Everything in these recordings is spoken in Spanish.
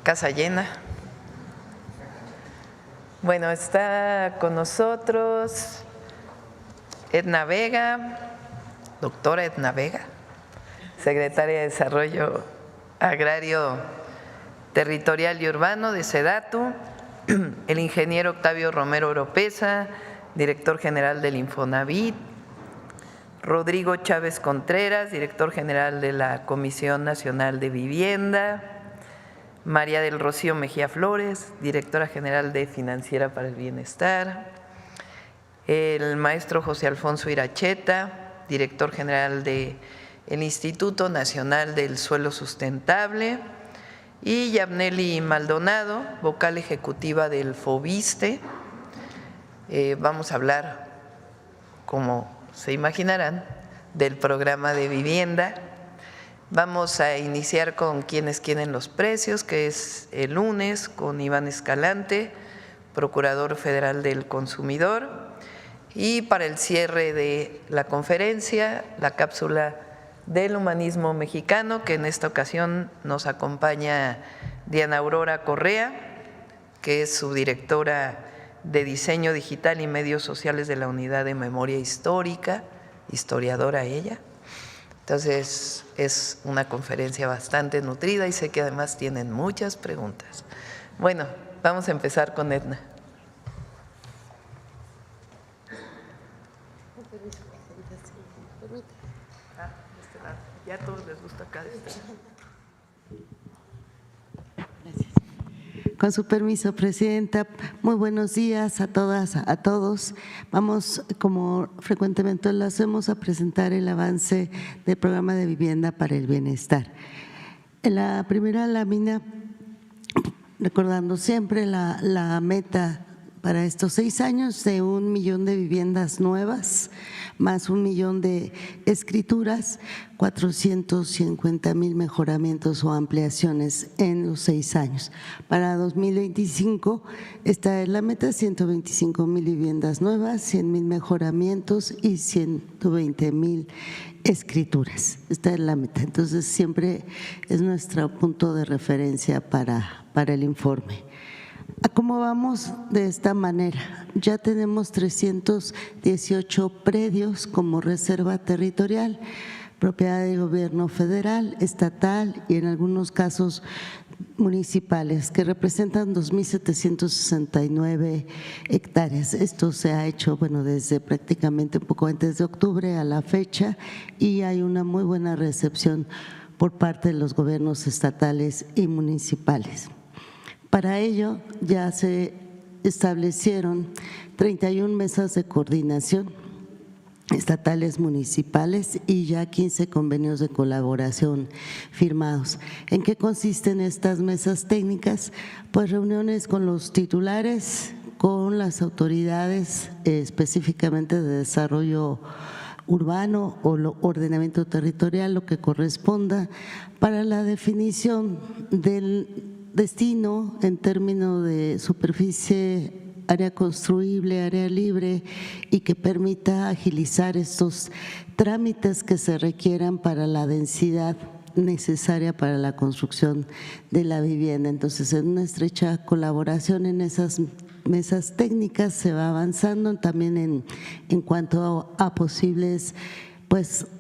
Casa llena. Bueno, está con nosotros Edna Vega, doctora Edna Vega, secretaria de Desarrollo Agrario, Territorial y Urbano de SEDATU, el ingeniero Octavio Romero Oropesa, director general del Infonavit, Rodrigo Chávez Contreras, director general de la Comisión Nacional de Vivienda, María del Rocío Mejía Flores, directora general de Financiera para el Bienestar, el maestro José Alfonso Iracheta, director general del Instituto Nacional del Suelo Sustentable, y Yabneli Maldonado, vocal ejecutiva del FOBISTE. Vamos a hablar, como se imaginarán, del programa de vivienda. Vamos a iniciar con quienes quieren los precios, que es el lunes, con Iván Escalante, Procurador Federal del Consumidor. Y para el cierre de la conferencia, la cápsula del humanismo mexicano, que en esta ocasión nos acompaña Diana Aurora Correa, que es subdirectora de Diseño Digital y Medios Sociales de la Unidad de Memoria Histórica, historiadora ella. Entonces, es una conferencia bastante nutrida y sé que además tienen muchas preguntas. Bueno, vamos a empezar con Edna. Ya a todos les gusta acá. Gracias. Con su permiso, Presidenta, muy buenos días a todas, a todos. Vamos, como frecuentemente lo hacemos, a presentar el avance del programa de vivienda para el bienestar. En la primera lámina, recordando siempre la meta para estos 6 años de 1 millón de viviendas nuevas, más 1 millón de escrituras, 450,000 mejoramientos o ampliaciones en los 6 años. Para 2025, esta es la meta: 125,000 viviendas nuevas, 100,000 mejoramientos y 120,000 escrituras. Esta es la meta. Entonces, siempre es nuestro punto de referencia para el informe. ¿Cómo vamos? De esta manera. Ya tenemos 318 predios como reserva territorial, propiedad del gobierno federal, estatal y en algunos casos municipales, que representan 2,769 hectáreas. Esto se ha hecho, desde prácticamente un poco antes de octubre a la fecha, y hay una muy buena recepción por parte de los gobiernos estatales y municipales. Para ello ya se establecieron 31 mesas de coordinación estatales, municipales y ya 15 convenios de colaboración firmados. ¿En qué consisten estas mesas técnicas? Pues reuniones con los titulares, con las autoridades específicamente de desarrollo urbano o ordenamiento territorial, lo que corresponda, para la definición del destino en términos de superficie, área construible, área libre, y que permita agilizar estos trámites que se requieran para la densidad necesaria para la construcción de la vivienda. Entonces, en una estrecha colaboración en esas mesas técnicas se va avanzando también en cuanto a posibles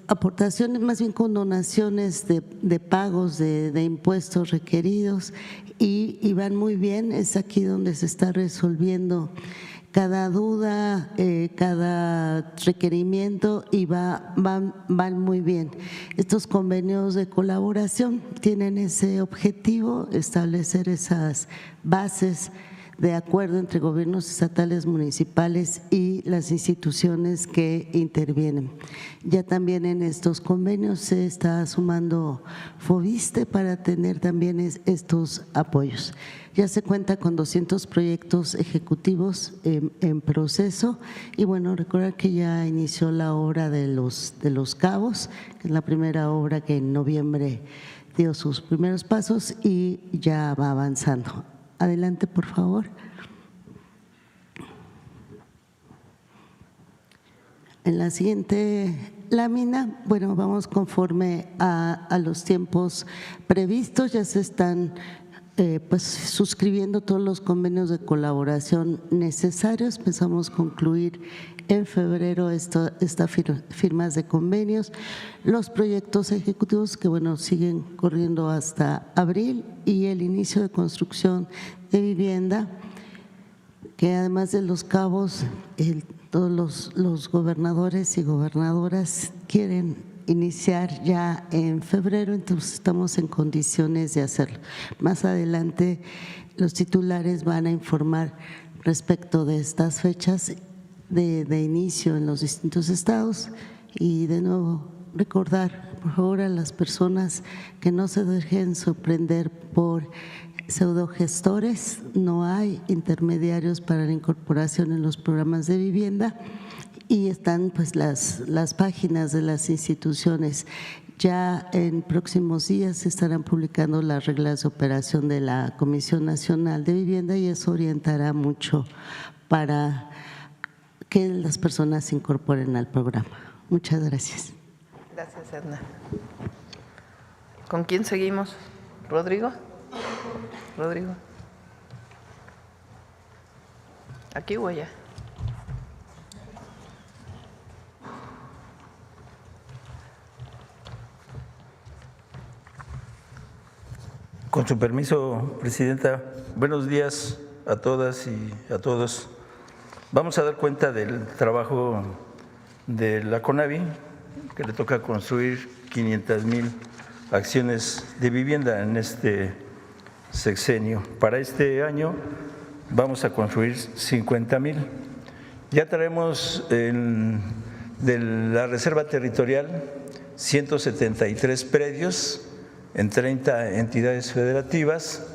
aportaciones, más bien con donaciones de pagos de impuestos requeridos, y van muy bien. Es aquí donde se está resolviendo cada duda, cada requerimiento, y van muy bien. Estos convenios de colaboración tienen ese objetivo: establecer esas bases de acuerdo entre gobiernos estatales, municipales y las instituciones que intervienen. Ya también en estos convenios se está sumando FOBISTE para tener también estos apoyos. Ya se cuenta con 200 proyectos ejecutivos en proceso, y recordar que ya inició la obra de los Cabos, que es la primera obra que en noviembre dio sus primeros pasos y ya va avanzando. Adelante, por favor. En la siguiente lámina, vamos conforme a los tiempos previstos. Ya se están pues suscribiendo todos los convenios de colaboración necesarios. Pensamos concluir en febrero estas firmas de convenios, los proyectos ejecutivos que bueno siguen corriendo hasta abril y el inicio de construcción de vivienda, que además de Los Cabos, todos los gobernadores y gobernadoras quieren iniciar ya en febrero, entonces estamos en condiciones de hacerlo. Más adelante los titulares van a informar respecto de estas fechas de inicio en los distintos estados y de nuevo recordar por favor a las personas que no se dejen sorprender por pseudogestores, no hay intermediarios para la incorporación en los programas de vivienda y están pues las páginas de las instituciones. Ya en próximos días se estarán publicando las reglas de operación de la Comisión Nacional de Vivienda y eso orientará mucho para que las personas se incorporen al programa. Muchas gracias. Gracias, Edna. ¿Con quién seguimos? ¿Rodrigo? Rodrigo. ¿Aquí o allá? Con su permiso, Presidenta, buenos días a todas y a todos. Vamos a dar cuenta del trabajo de la CONAVI, que le toca construir 500,000 acciones de vivienda en este sexenio. Para este año vamos a construir 50,000. Ya traemos de la Reserva Territorial 173 predios en 30 entidades federativas.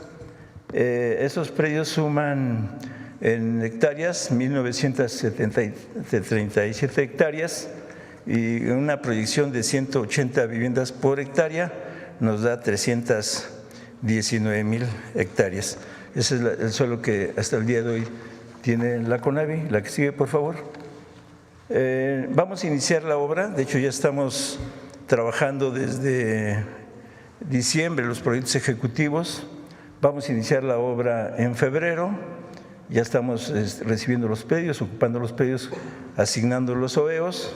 Esos predios suman en hectáreas 1,937 hectáreas y una proyección de 180 viviendas por hectárea nos da 319,000 hectáreas. Ese es el suelo que hasta el día de hoy tiene la CONAVI. La que sigue, por favor. Vamos a iniciar la obra, de hecho ya estamos trabajando desde diciembre los proyectos ejecutivos. Vamos a iniciar la obra en febrero, ya estamos recibiendo los predios, ocupando los predios, asignando los OEOs,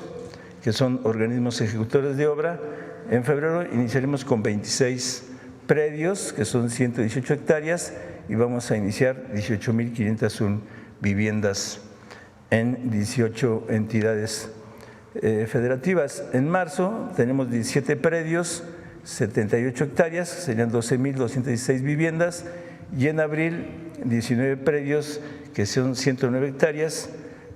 que son organismos ejecutores de obra. En febrero iniciaremos con 26 predios, que son 118 hectáreas, y vamos a iniciar 18,501 viviendas en 18 entidades federativas. En marzo tenemos 17 predios, 78 hectáreas, serían 12,216 viviendas, y en abril 19 predios, que son 109 hectáreas,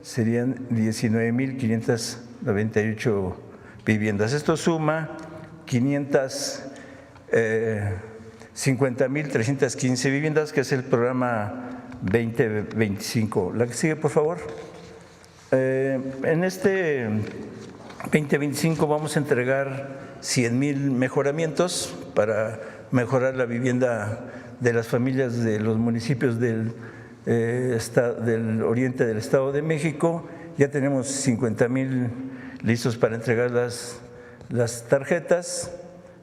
serían 19,598 viviendas. Esto suma 50,315 viviendas, que es el programa 2025. La que sigue, por favor. En este 2025 vamos a entregar 100,000 mejoramientos para mejorar la vivienda de las familias de los municipios del oriente del Estado de México. Ya tenemos 50,000 listos para entregar las tarjetas.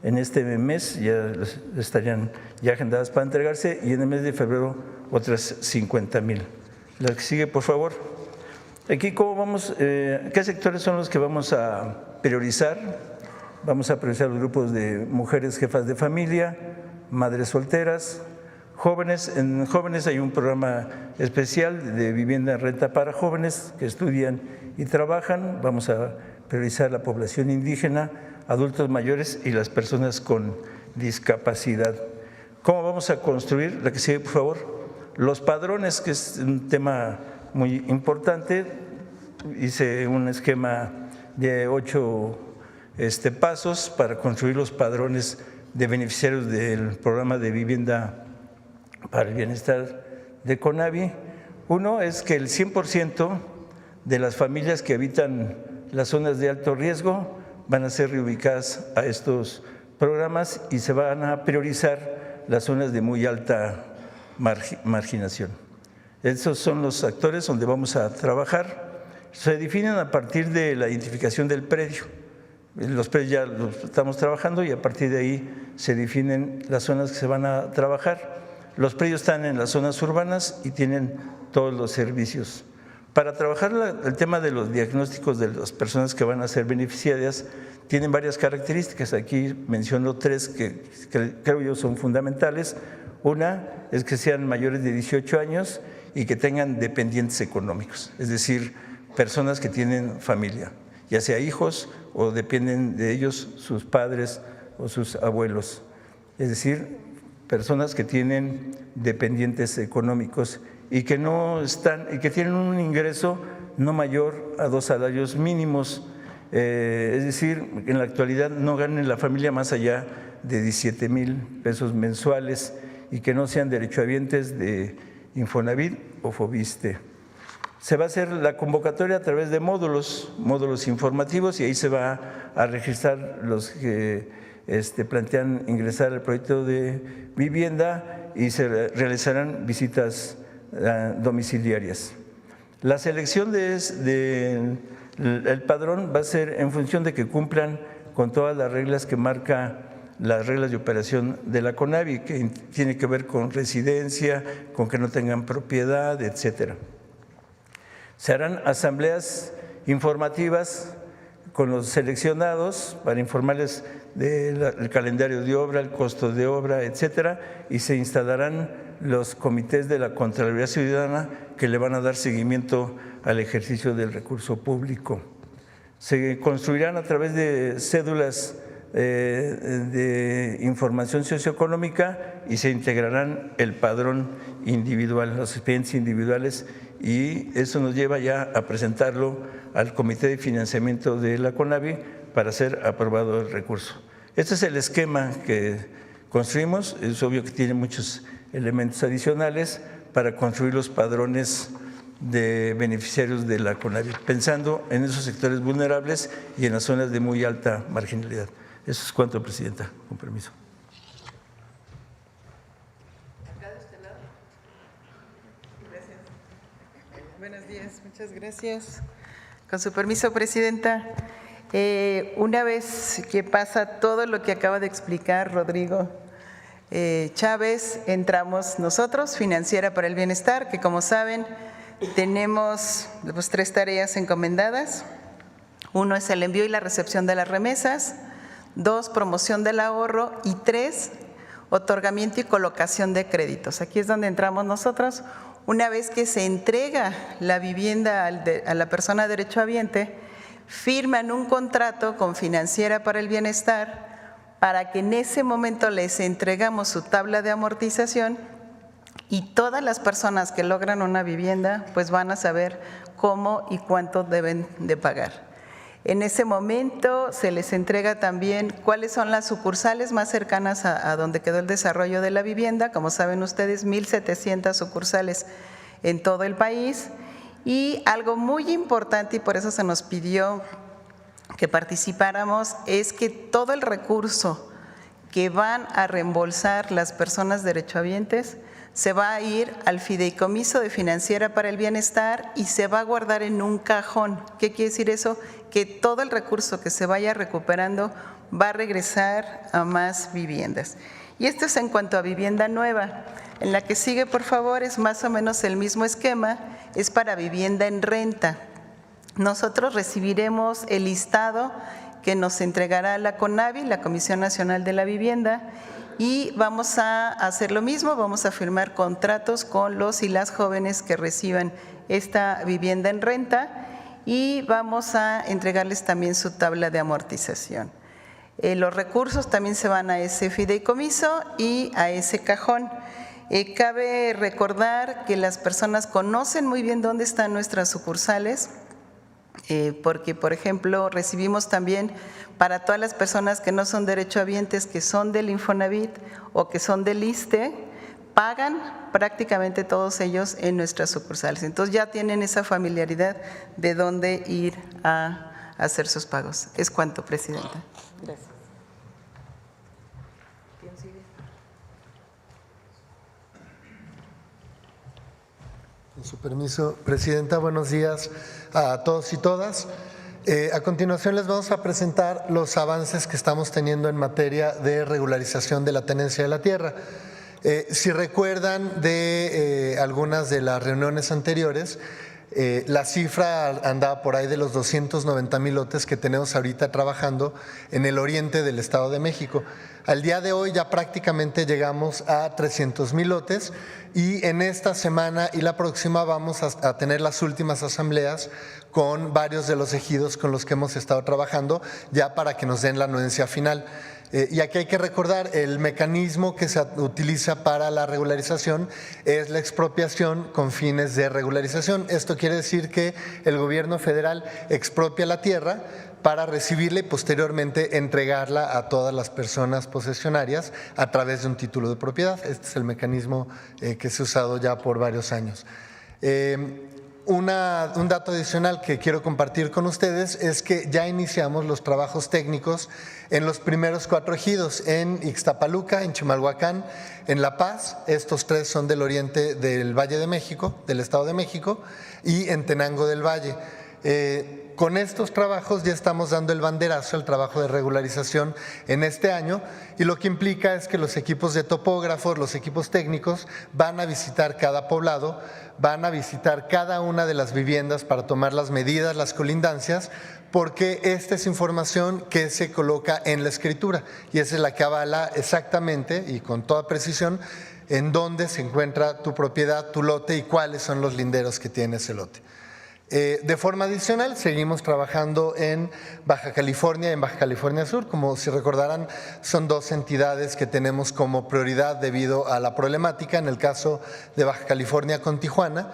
En este mes ya estarían ya agendadas para entregarse, y en el mes de febrero otras 50,000. La que sigue, por favor. Aquí, ¿cómo vamos? ¿Qué sectores son los que vamos a priorizar? Vamos a priorizar los grupos de mujeres jefas de familia, madres solteras, jóvenes. En jóvenes hay un programa especial de vivienda en renta para jóvenes que estudian y trabajan. Vamos a priorizar la población indígena, adultos mayores y las personas con discapacidad. ¿Cómo vamos a construir? La que sigue, por favor. Los padrones, que es un tema muy importante. Hice un esquema de 8 pasos para construir los padrones de beneficiarios del programa de vivienda para el bienestar de CONAVI. Uno es que el 100% de las familias que habitan las zonas de alto riesgo van a ser reubicadas a estos programas y se van a priorizar las zonas de muy alta marginación. Esos son los actores donde vamos a trabajar. Se definen a partir de la identificación del predio. Los predios ya los estamos trabajando y a partir de ahí se definen las zonas que se van a trabajar. Los predios están en las zonas urbanas y tienen todos los servicios. Para trabajar el tema de los diagnósticos de las personas que van a ser beneficiarias, tienen varias características. Aquí menciono 3 que creo yo son fundamentales. Una es que sean mayores de 18 años y que tengan dependientes económicos, es decir, personas que tienen familia, ya sea hijos o dependen de ellos sus padres o sus abuelos, es decir, personas que tienen dependientes económicos y que tienen un ingreso no mayor a 2 salarios mínimos, es decir, en la actualidad no ganen la familia más allá de 17,000 pesos mensuales y que no sean derechohabientes de Infonavit o Fobiste. Se va a hacer la convocatoria a través de módulos informativos y ahí se va a registrar los que plantean ingresar al proyecto de vivienda y se realizarán visitas domiciliarias. La selección del padrón va a ser en función de que cumplan con todas las reglas que marca las reglas de operación de la CONAVI, que tiene que ver con residencia, con que no tengan propiedad, etcétera. Se harán asambleas informativas con los seleccionados para informarles del calendario de obra, el costo de obra, etcétera, y se instalarán los comités de la Contraloría Ciudadana que le van a dar seguimiento al ejercicio del recurso público. Se construirán a través de cédulas de información socioeconómica y se integrarán el padrón individual, los expedientes individuales, y eso nos lleva ya a presentarlo al Comité de Financiamiento de la CONAVI para ser aprobado el recurso. Este es el esquema que construimos, es obvio que tiene muchos elementos adicionales para construir los padrones de beneficiarios de la CONAVI, pensando en esos sectores vulnerables y en las zonas de muy alta marginalidad. Eso es cuanto, Presidenta. Con permiso. Acá de este lado. Gracias. Buenos días, muchas gracias. Con su permiso, Presidenta. Una vez que pasa todo lo que acaba de explicar Rodrigo Chávez, entramos nosotros, Financiera para el Bienestar, que como saben tenemos 3 tareas encomendadas. 1 es el envío y la recepción de las remesas, 2, promoción del ahorro y 3, otorgamiento y colocación de créditos. Aquí es donde entramos nosotros. Una vez que se entrega la vivienda a la persona derechohabiente, firman un contrato con Financiera para el Bienestar para que en ese momento les entregamos su tabla de amortización y todas las personas que logran una vivienda pues van a saber cómo y cuánto deben de pagar. En ese momento se les entrega también cuáles son las sucursales más cercanas a donde quedó el desarrollo de la vivienda. Como saben ustedes, 1,700 sucursales en todo el país. Y algo muy importante, y por eso se nos pidió que participáramos, es que todo el recurso que van a reembolsar las personas derechohabientes se va a ir al fideicomiso de Financiera para el Bienestar y se va a guardar en un cajón. ¿Qué quiere decir eso? Que todo el recurso que se vaya recuperando va a regresar a más viviendas. Y esto es en cuanto a vivienda nueva. En la que sigue, por favor, es más o menos el mismo esquema, es para vivienda en renta. Nosotros recibiremos el listado que nos entregará la CONAVI, la Comisión Nacional de la Vivienda, y vamos a hacer lo mismo, vamos a firmar contratos con los y las jóvenes que reciban esta vivienda en renta y vamos a entregarles también su tabla de amortización. Los recursos también se van a ese fideicomiso y a ese cajón. Cabe recordar que las personas conocen muy bien dónde están nuestras sucursales, porque, por ejemplo, recibimos también para todas las personas que no son derechohabientes, que son del Infonavit o que son del ISSSTE, pagan prácticamente todos ellos en nuestras sucursales. Entonces ya tienen esa familiaridad de dónde ir a hacer sus pagos. Es cuanto, Presidenta. Gracias. ¿Quién sigue? Con su permiso, Presidenta, buenos días a todos y todas. A continuación les vamos a presentar los avances que estamos teniendo en materia de regularización de la tenencia de la tierra. Si recuerdan de algunas de las reuniones anteriores, la cifra andaba por ahí de los 290,000 lotes que tenemos ahorita trabajando en el oriente del Estado de México. Al día de hoy ya prácticamente llegamos a 300,000 lotes y en esta semana y la próxima vamos a tener las últimas asambleas con varios de los ejidos con los que hemos estado trabajando ya para que nos den la anuencia final. Y aquí hay que recordar, el mecanismo que se utiliza para la regularización es la expropiación con fines de regularización. Esto quiere decir que el gobierno federal expropia la tierra para recibirla y posteriormente entregarla a todas las personas posesionarias a través de un título de propiedad. Este es el mecanismo que se ha usado ya por varios años. Un dato adicional que quiero compartir con ustedes es que ya iniciamos los trabajos técnicos en los primeros 4 ejidos, en Ixtapaluca, en Chimalhuacán, en La Paz, estos 3 son del oriente del Valle de México, del Estado de México, y en Tenango del Valle. Con estos trabajos ya estamos dando el banderazo al trabajo de regularización en este año y lo que implica es que los equipos de topógrafos, los equipos técnicos van a visitar cada poblado, van a visitar cada una de las viviendas para tomar las medidas, las colindancias, porque esta es información que se coloca en la escritura y esa es la que avala exactamente y con toda precisión en dónde se encuentra tu propiedad, tu lote y cuáles son los linderos que tiene ese lote. De forma adicional, seguimos trabajando en Baja California y en Baja California Sur. Como si recordarán, son 2 entidades que tenemos como prioridad debido a la problemática. En el caso de Baja California con Tijuana,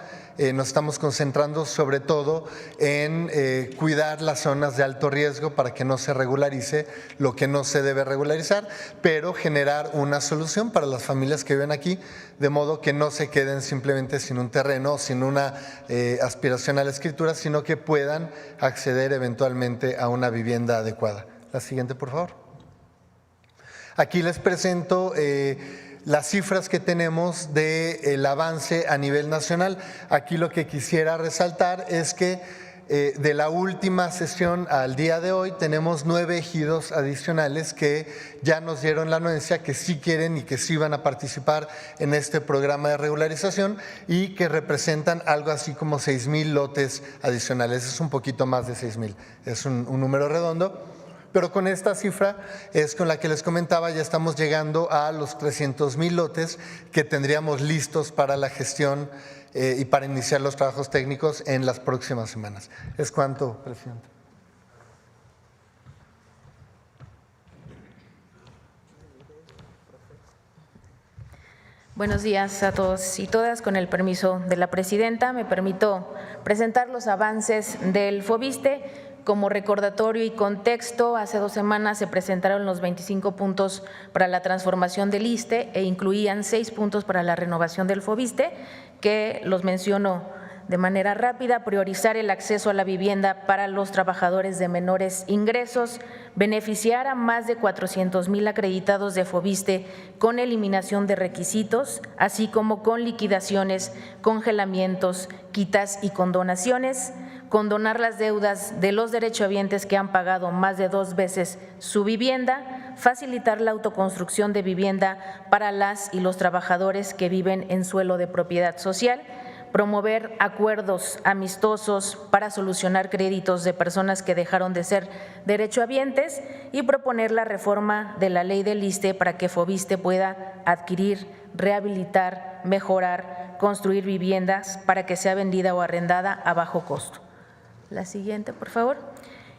nos estamos concentrando sobre todo en cuidar las zonas de alto riesgo para que no se regularice lo que no se debe regularizar, pero generar una solución para las familias que viven aquí, de modo que no se queden simplemente sin un terreno, sin una aspiración a la escritura, sino que puedan acceder eventualmente a una vivienda adecuada. La siguiente, por favor. Aquí les presento las cifras que tenemos del avance a nivel nacional. Aquí lo que quisiera resaltar es que de la última sesión al día de hoy tenemos 9 ejidos adicionales que ya nos dieron la anuencia, que sí quieren y que sí van a participar en este programa de regularización y que representan algo así como 6,000 lotes adicionales. Es un poquito más de 6,000, es un número redondo. Pero con esta cifra es con la que les comentaba, ya estamos llegando a los 300,000 lotes que tendríamos listos para la gestión y para iniciar los trabajos técnicos en las próximas semanas. ¿Es cuánto, presidente? Buenos días a todos y todas. Con el permiso de la presidenta, me permito presentar los avances del FOVISSSTE. Como recordatorio y contexto, hace 2 semanas se presentaron los 25 puntos para la transformación del ISSSTE e incluían 6 puntos para la renovación del FOVISSSTE, que los menciono de manera rápida: priorizar el acceso a la vivienda para los trabajadores de menores ingresos, beneficiar a más de 400,000 acreditados de FOVISSSTE con eliminación de requisitos, así como con liquidaciones, congelamientos, quitas y condonaciones, condonar las deudas de los derechohabientes que han pagado más de 2 veces su vivienda, facilitar la autoconstrucción de vivienda para las y los trabajadores que viven en suelo de propiedad social, promover acuerdos amistosos para solucionar créditos de personas que dejaron de ser derechohabientes y proponer la reforma de la ley del ISSSTE para que FOVISSSTE pueda adquirir, rehabilitar, mejorar, construir viviendas para que sea vendida o arrendada a bajo costo. La siguiente, por favor.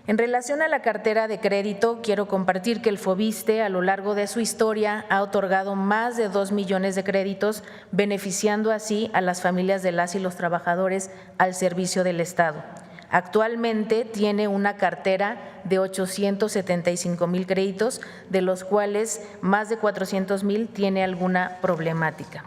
En relación a la cartera de crédito, quiero compartir que el FOVISSSTE a lo largo de su historia ha otorgado más de 2 millones de créditos, beneficiando así a las familias de las y los trabajadores al servicio del Estado. Actualmente tiene una cartera de 875,000 créditos, de los cuales más de 400,000 tiene alguna problemática.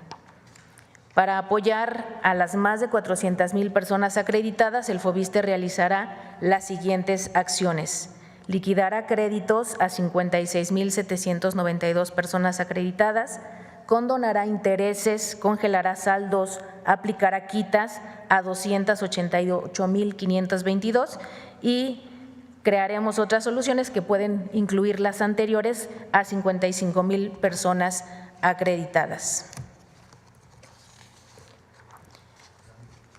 Para apoyar a las más de 400,000 personas acreditadas, el FOVISSSTE realizará las siguientes acciones: liquidará créditos a 56,792 personas acreditadas, condonará intereses, congelará saldos, aplicará quitas a 288,522 y crearemos otras soluciones que pueden incluir las anteriores a 55,000 personas acreditadas.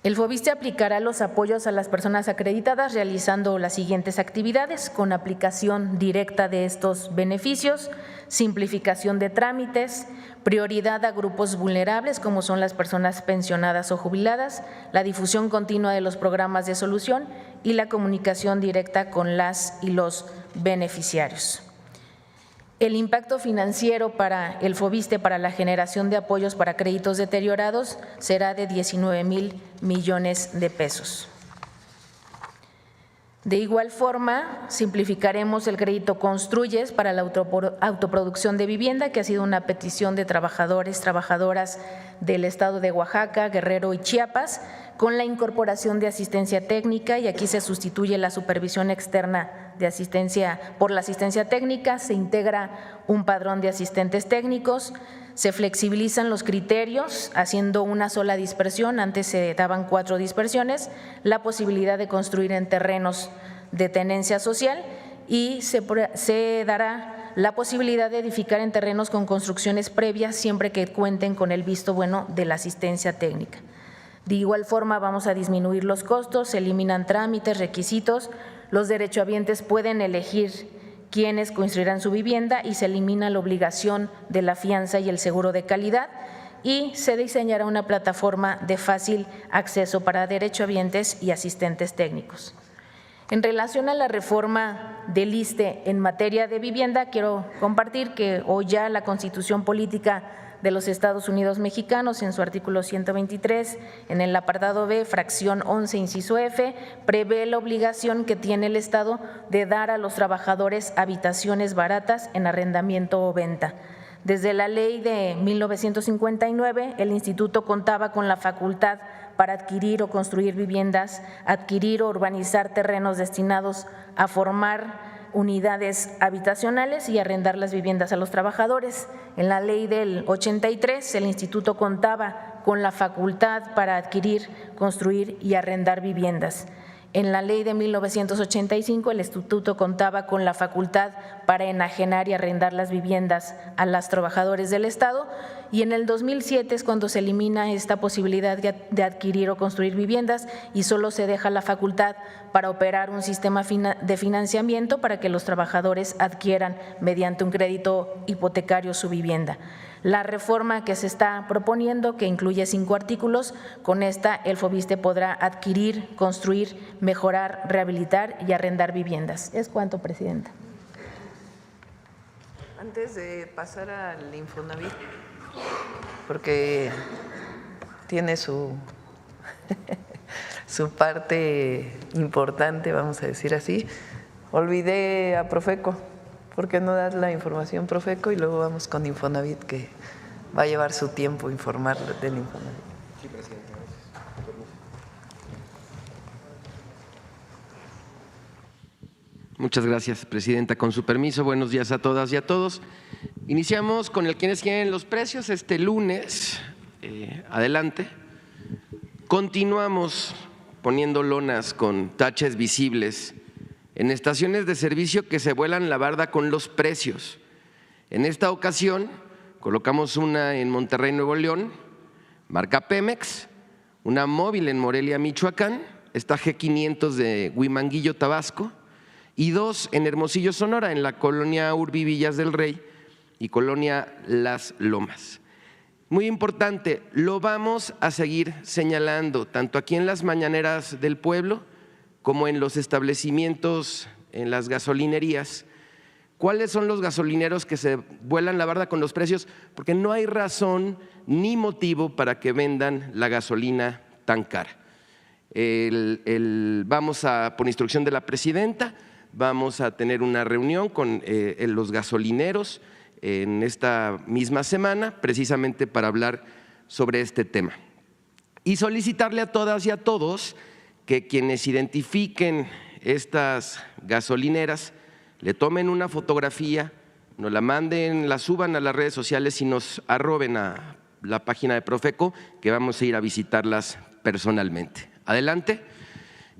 El FOBISTE aplicará los apoyos a las personas acreditadas realizando las siguientes actividades con aplicación directa de estos beneficios: simplificación de trámites, prioridad a grupos vulnerables como son las personas pensionadas o jubiladas, la difusión continua de los programas de solución y la comunicación directa con las y los beneficiarios. El impacto financiero para el FOBISTE para la generación de apoyos para créditos deteriorados será de 19,000 millones de pesos. De igual forma, simplificaremos el crédito Construyes para la autoproducción de vivienda, que ha sido una petición de trabajadores, trabajadoras del estado de Oaxaca, Guerrero y Chiapas, con la incorporación de asistencia técnica, y aquí se sustituye la supervisión externa de asistencia por la asistencia técnica, se integra un padrón de asistentes técnicos, se flexibilizan los criterios haciendo una sola dispersión, antes se daban 4 dispersiones, la posibilidad de construir en terrenos de tenencia social y se dará la posibilidad de edificar en terrenos con construcciones previas siempre que cuenten con el visto bueno de la asistencia técnica. De igual forma vamos a disminuir los costos, se eliminan trámites, requisitos, los derechohabientes pueden elegir quiénes construirán su vivienda y se elimina la obligación de la fianza y el seguro de calidad, y se diseñará una plataforma de fácil acceso para derechohabientes y asistentes técnicos. En relación a la reforma del ISSSTE en materia de vivienda, quiero compartir que hoy ya la Constitución Política de los Estados Unidos Mexicanos, en su artículo 123, en el apartado B, fracción 11, inciso F, prevé la obligación que tiene el Estado de dar a los trabajadores habitaciones baratas en arrendamiento o venta. Desde la ley de 1959, el Instituto contaba con la facultad para adquirir o construir viviendas, adquirir o urbanizar terrenos destinados a formar unidades habitacionales y arrendar las viviendas a los trabajadores. En la ley del 83, el Instituto contaba con la facultad para adquirir, construir y arrendar viviendas. En la ley de 1985, el Instituto contaba con la facultad para enajenar y arrendar las viviendas a los trabajadores del Estado, y en el 2007 es cuando se elimina esta posibilidad de adquirir o construir viviendas y solo se deja la facultad para operar un sistema de financiamiento para que los trabajadores adquieran mediante un crédito hipotecario su vivienda. La reforma que se está proponiendo, que incluye 5 artículos, con esta el FOBISTE podrá adquirir, construir, mejorar, rehabilitar y arrendar viviendas. Es cuanto, Presidenta. Antes de pasar al Infonavit, porque tiene su parte importante, vamos a decir así, olvidé a Profeco. ¿Por qué no das la información, Profeco? Y luego vamos con Infonavit, que va a llevar su tiempo informar del Infonavit. Sí, Presidenta. Muchas gracias, Presidenta. Con su permiso, buenos días a todas y a todos. Iniciamos con el quienes quieren los precios este lunes. Adelante. Continuamos poniendo lonas con taches visibles en estaciones de servicio que se vuelan la barda con los precios. En esta ocasión colocamos una en Monterrey, Nuevo León, marca Pemex, una móvil en Morelia, Michoacán, esta G500 de Huimanguillo, Tabasco, y 2 en Hermosillo, Sonora, en la colonia Urbi Villas del Rey y colonia Las Lomas. Muy importante, lo vamos a seguir señalando tanto aquí en las mañaneras del pueblo como en los establecimientos, en las gasolinerías. ¿Cuáles son los gasolineros que se vuelan la barda con los precios? Porque no hay razón ni motivo para que vendan la gasolina tan cara. Vamos a, por instrucción de la presidenta, vamos a tener una reunión con los gasolineros en esta misma semana, precisamente para hablar sobre este tema. Y solicitarle a todas y a todos que quienes identifiquen estas gasolineras le tomen una fotografía, nos la manden, la suban a las redes sociales y nos arroben a la página de Profeco, que vamos a ir a visitarlas personalmente. Adelante.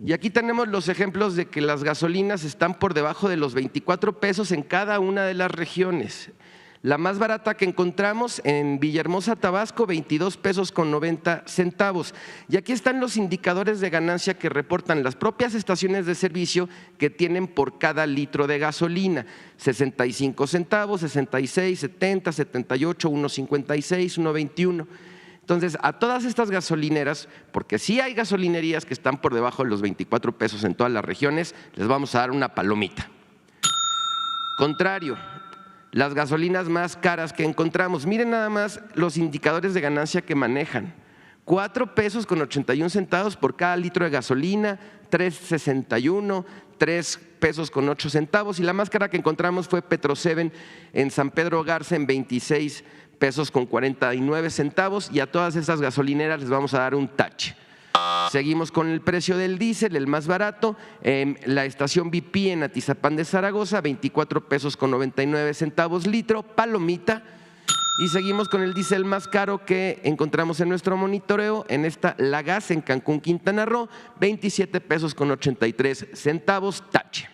Y aquí tenemos los ejemplos de que las gasolinas están por debajo de los 24 pesos en cada una de las regiones. La más barata que encontramos en Villahermosa, Tabasco, 22 pesos con 90 centavos. Y aquí están los indicadores de ganancia que reportan las propias estaciones de servicio que tienen por cada litro de gasolina. 65 centavos, 66, 70, 78, 1.56, 1.21. Entonces, a todas estas gasolineras, porque sí hay gasolinerías que están por debajo de los 24 pesos en todas las regiones, les vamos a dar una palomita. Contrario, las gasolinas más caras que encontramos, miren nada más los indicadores de ganancia que manejan. 4 pesos con 81 centavos por cada litro de gasolina, 3.61, 3 pesos con 8 centavos, y la más cara que encontramos fue Petro-7 en San Pedro Garza en 26 pesos con 49 centavos, y a todas estas gasolineras les vamos a dar un tache. Seguimos con el precio del diésel, el más barato, la estación BP en Atizapán de Zaragoza, 24 pesos con 99 centavos litro, palomita. Y seguimos con el diésel más caro que encontramos en nuestro monitoreo, en esta La Gas en Cancún, Quintana Roo, 27 pesos con 83 centavos, tache.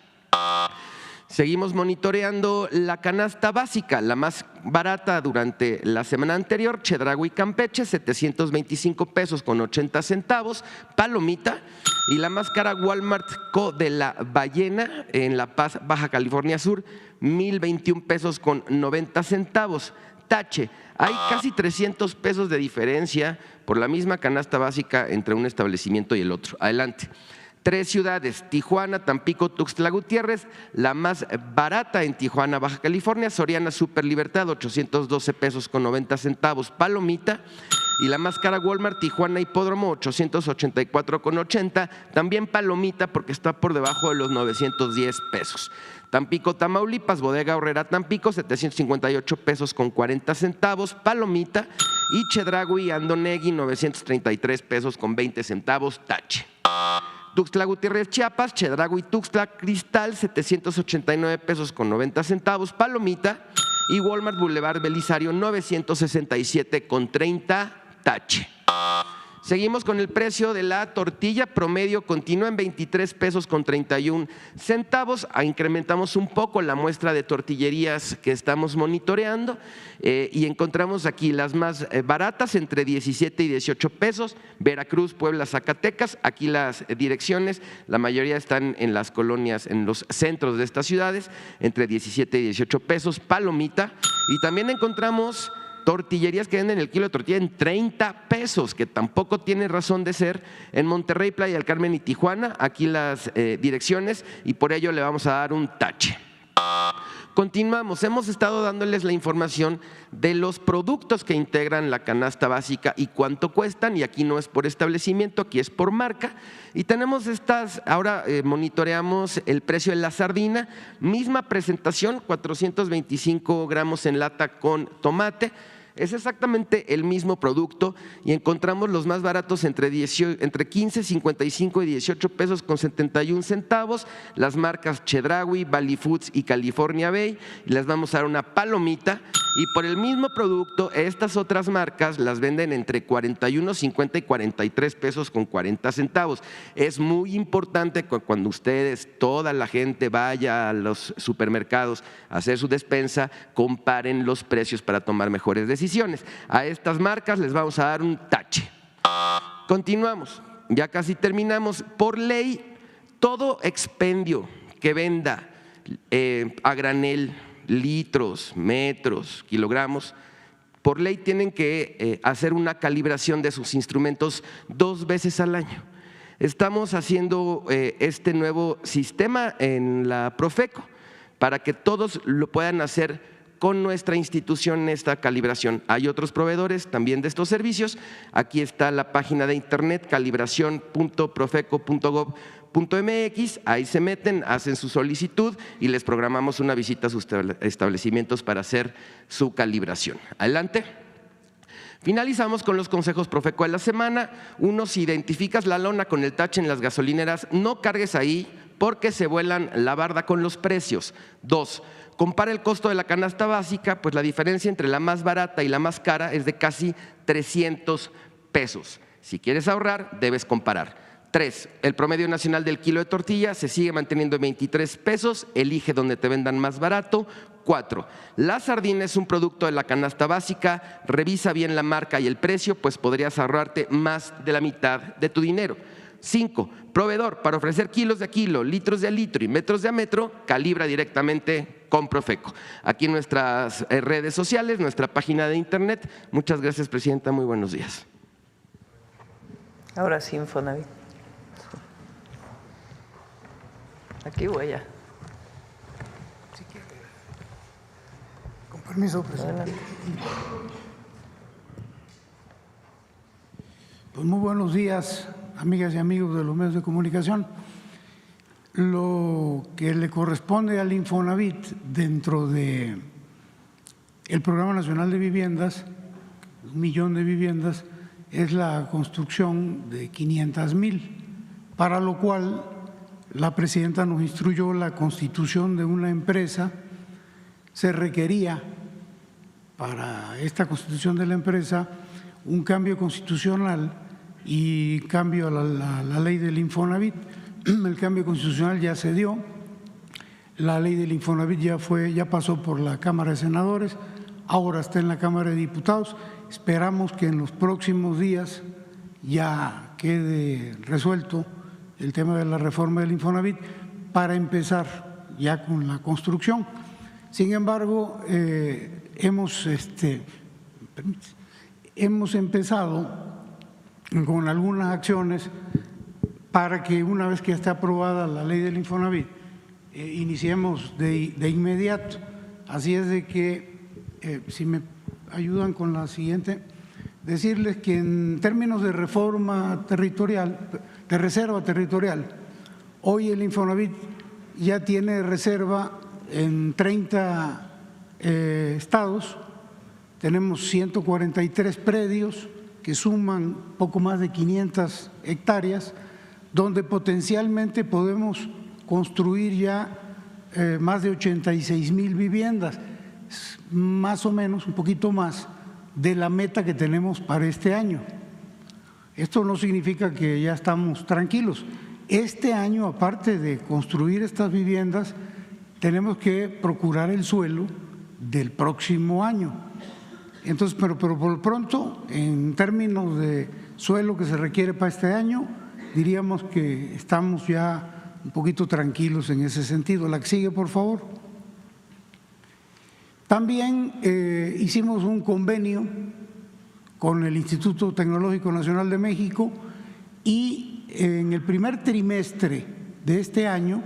Seguimos monitoreando la canasta básica, la más barata durante la semana anterior, Chedraui Campeche, 725 pesos con 80 centavos, palomita. Y la más cara, Walmart Co. de la Ballena en La Paz, Baja California Sur, 1,021 pesos con 90 centavos, tache. Hay casi 300 pesos de diferencia por la misma canasta básica entre un establecimiento y el otro. Adelante. 3 ciudades, Tijuana, Tampico, Tuxtla Gutiérrez, la más barata en Tijuana, Baja California, Soriana Super Libertad, 812 pesos con 90 centavos, palomita. Y la más cara, Walmart, Tijuana Hipódromo, 884 con 80, también palomita porque está por debajo de los 910 pesos. Tampico, Tamaulipas, Bodega Aurrera Tampico, 758 pesos con 40 centavos, palomita. Y Chedraui Andonegui, 933 pesos con 20 centavos, tache. Tuxtla Gutiérrez, Chiapas, Chedraui Tuxtla Cristal, 789 pesos con 90 centavos, palomita. Y Walmart Boulevard Belisario, 967 con 30, tache. Seguimos con el precio de la tortilla promedio, continúa en 23 pesos con 31 centavos. Incrementamos un poco la muestra de tortillerías que estamos monitoreando y encontramos aquí las más baratas entre 17 y 18 pesos, Veracruz, Puebla, Zacatecas. Aquí las direcciones, la mayoría están en las colonias, en los centros de estas ciudades, entre 17 y 18 pesos, palomita. Y también encontramos tortillerías que venden el kilo de tortilla en 30 pesos, que tampoco tiene razón de ser, en Monterrey, Playa del Carmen y Tijuana. Aquí las direcciones, y por ello le vamos a dar un tache. Continuamos, hemos estado dándoles la información de los productos que integran la canasta básica y cuánto cuestan, y aquí no es por establecimiento, aquí es por marca. Y tenemos estas, ahora monitoreamos el precio de la sardina, misma presentación, 425 gramos en lata con tomate. Es exactamente el mismo producto y encontramos los más baratos entre 15, 55 y 18 pesos con 71 centavos, las marcas Chedraui, Valley Foods y California Bay, y les vamos a dar una palomita. Y por el mismo producto, estas otras marcas las venden entre 41, 50 y 43 pesos con 40 centavos. Es muy importante que cuando ustedes, toda la gente, vaya a los supermercados a hacer su despensa, comparen los precios para tomar mejores decisiones. A estas marcas les vamos a dar un tache. Continuamos, ya casi terminamos. Por ley, todo expendio que venda a granel, litros, metros, kilogramos, por ley tienen que hacer una calibración de sus instrumentos 2 veces al año. Estamos haciendo este nuevo sistema en la Profeco para que todos lo puedan hacer con nuestra institución, esta calibración. Hay otros proveedores también de estos servicios. Aquí está la página de internet calibración.profeco.gov.mx, ahí se meten, hacen su solicitud y les programamos una visita a sus establecimientos para hacer su calibración. Adelante. Finalizamos con los consejos Profeco de la semana. 1, si identificas la lona con el tache en las gasolineras, no cargues ahí porque se vuelan la barda con los precios. 2, compara el costo de la canasta básica, pues la diferencia entre la más barata y la más cara es de casi 300 pesos. Si quieres ahorrar, debes comparar. 3, el promedio nacional del kilo de tortilla se sigue manteniendo en 23 pesos, elige donde te vendan más barato. 4. La sardina es un producto de la canasta básica, revisa bien la marca y el precio, pues podrías ahorrarte más de la mitad de tu dinero. 5. Proveedor, para ofrecer kilos de a kilo, litros de a litro y metros de a metro, calibra directamente con Profeco. Aquí en nuestras redes sociales, nuestra página de internet. Muchas gracias, presidenta. Muy buenos días. Ahora sí, Infonavit. Aquí voy ya. Con permiso, presidente. Adelante. Pues muy buenos días, amigas y amigos de los medios de comunicación. Lo que le corresponde al Infonavit dentro de el Programa Nacional de Viviendas, 1 millón de viviendas, es la construcción de 500,000, para lo cual la presidenta nos instruyó la constitución de una empresa. Se requería para esta constitución de la empresa un cambio constitucional y cambio a la ley del Infonavit. El cambio constitucional ya se dio, la ley del Infonavit ya pasó por la Cámara de Senadores, ahora está en la Cámara de Diputados. Esperamos que en los próximos días ya quede resuelto el tema de la reforma del Infonavit para empezar ya con la construcción. Sin embargo, hemos empezado con algunas acciones para que una vez que esté aprobada la ley del Infonavit, iniciemos de inmediato. Así es de que, si me ayudan con la siguiente, decirles que en términos de reforma territorial, de reserva territorial, hoy el Infonavit ya tiene reserva en 30 estados, tenemos 143 predios que suman poco más de 500 hectáreas, donde potencialmente podemos construir ya más de 86,000 viviendas, más o menos, un poquito más de la meta que tenemos para este año. Esto no significa que ya estamos tranquilos. Este año, aparte de construir estas viviendas, tenemos que procurar el suelo del próximo año. Entonces, pero por lo pronto, en términos de suelo que se requiere para este año, diríamos que estamos ya un poquito tranquilos en ese sentido. La que sigue, por favor. También hicimos un convenio con el Instituto Tecnológico Nacional de México y en el primer trimestre de este año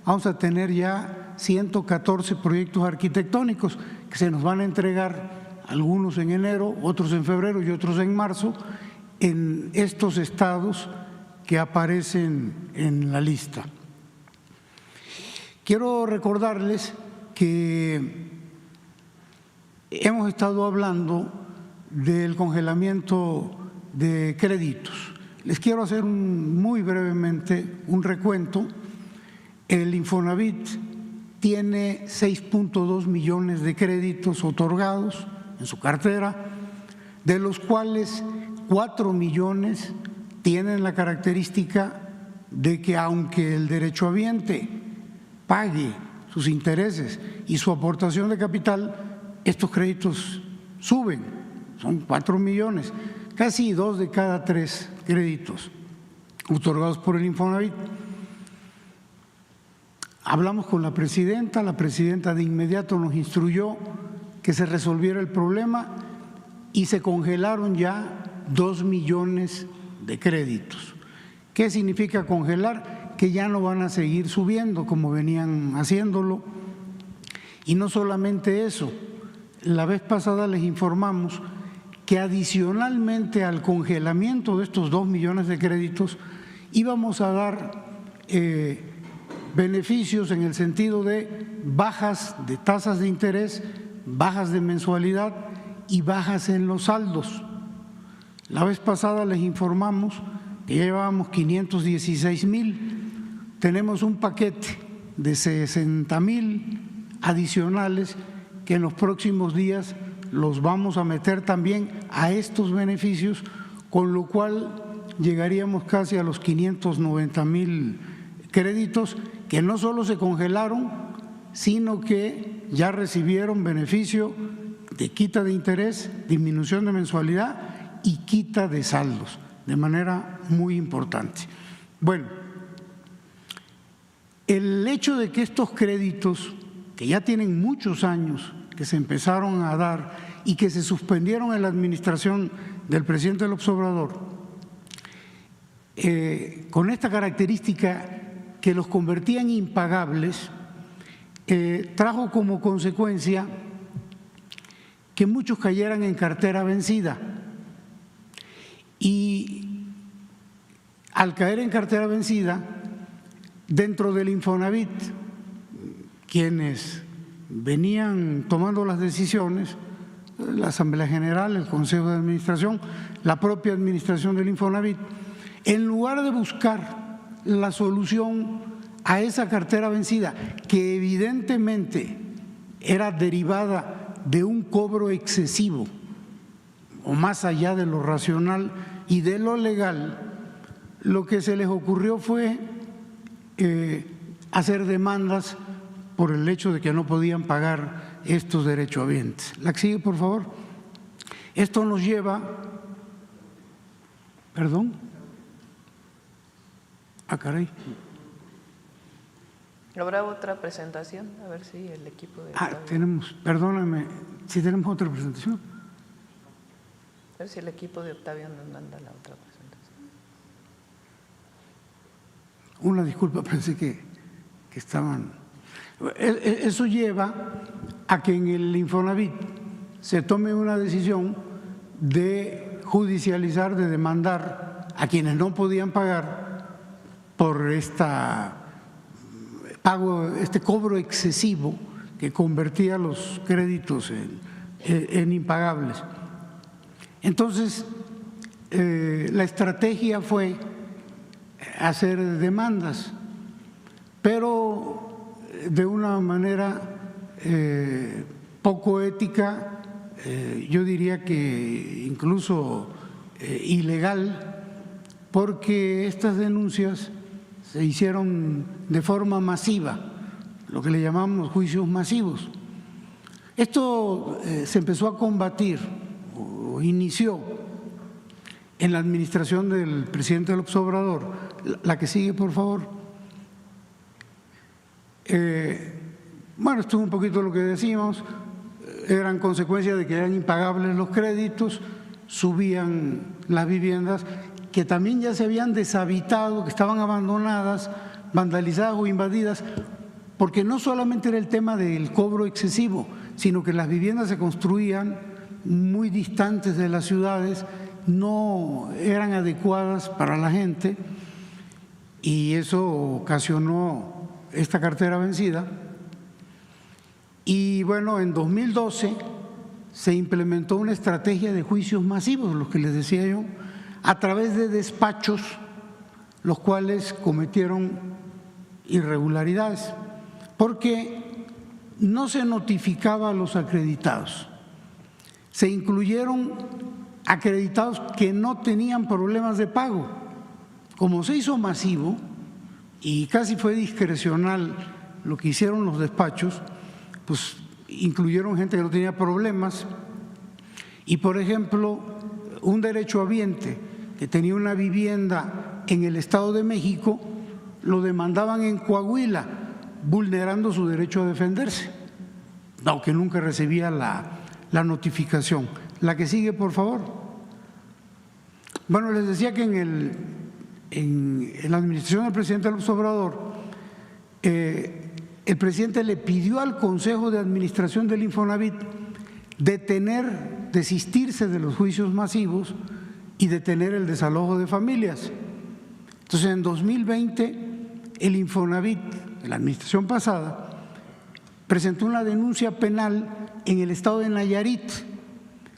vamos a tener ya 114 proyectos arquitectónicos que se nos van a entregar, algunos en enero, otros en febrero y otros en marzo, en estos estados que aparecen en la lista. Quiero recordarles que hemos estado hablando del congelamiento de créditos. Les quiero hacer muy brevemente un recuento. El Infonavit tiene 6.2 millones de créditos otorgados en su cartera, de los cuales 4 millones tienen la característica de que aunque el derechohabiente pague sus intereses y su aportación de capital, estos créditos suben, son 4 millones, casi 2 de cada 3 créditos otorgados por el Infonavit. Hablamos con la presidenta de inmediato nos instruyó que se resolviera el problema y se congelaron ya 2 millones de créditos. ¿Qué significa congelar? Que ya no van a seguir subiendo como venían haciéndolo. Y no solamente eso, la vez pasada les informamos que adicionalmente al congelamiento de estos 2 millones de créditos íbamos a dar beneficios en el sentido de bajas de tasas de interés, bajas de mensualidad y bajas en los saldos. La vez pasada les informamos que llevábamos 516,000, tenemos un paquete de 60,000 adicionales que en los próximos días los vamos a meter también a estos beneficios, con lo cual llegaríamos casi a los 590,000 créditos que no solo se congelaron, sino que ya recibieron beneficio de quita de interés, disminución de mensualidad y quita de saldos, de manera muy importante. Bueno, el hecho de que estos créditos, que ya tienen muchos años, que se empezaron a dar y que se suspendieron en la administración del presidente López Obrador, con esta característica que los convertía en impagables, trajo como consecuencia que muchos cayeran en cartera vencida. Y al caer en cartera vencida, dentro del Infonavit, quienes venían tomando las decisiones, la Asamblea General, el Consejo de Administración, la propia administración del Infonavit, en lugar de buscar la solución a esa cartera vencida, que evidentemente era derivada de un cobro excesivo o más allá de lo racional y de lo legal, lo que se les ocurrió fue hacer demandas por el hecho de que no podían pagar estos derechohabientes. La que sigue, por favor. Esto nos lleva, perdón, caray. ¿Habrá otra presentación? A ver si el equipo de Octavio. Tenemos, perdóname, si tenemos otra presentación. A ver si el equipo de Octavio nos manda la otra presentación. Una disculpa, pensé que estaban… Eso lleva a que en el Infonavit se tome una decisión de judicializar, de demandar a quienes no podían pagar por este cobro excesivo que convertía los créditos en impagables. Entonces, la estrategia fue hacer demandas, pero de una manera poco ética, yo diría que incluso ilegal, porque estas denuncias se hicieron de forma masiva, lo que le llamamos juicios masivos. Esto se empezó a combatir o inició en la administración del presidente López Obrador. La que sigue, por favor. Bueno, esto es un poquito lo que decimos, eran consecuencia de que eran impagables los créditos, subían las viviendas que también ya se habían deshabitado, que estaban abandonadas, vandalizadas o invadidas, porque no solamente era el tema del cobro excesivo, sino que las viviendas se construían muy distantes de las ciudades, no eran adecuadas para la gente y eso ocasionó esta cartera vencida. Y bueno, en 2012 se implementó una estrategia de juicios masivos, los que les decía yo, a través de despachos, los cuales cometieron irregularidades, porque no se notificaba a los acreditados. Se incluyeron acreditados que no tenían problemas de pago. Como se hizo masivo y casi fue discrecional lo que hicieron los despachos, pues incluyeron gente que no tenía problemas y, por ejemplo, un derechohabiente que tenía una vivienda en el Estado de México, lo demandaban en Coahuila, vulnerando su derecho a defenderse, aunque nunca recibía la notificación. La que sigue, por favor. Bueno, les decía que en la administración del presidente López Obrador, el presidente le pidió al Consejo de Administración del Infonavit desistirse de los juicios masivos y detener el desalojo de familias. Entonces, en 2020, el Infonavit, en la administración pasada, presentó una denuncia penal en el estado de Nayarit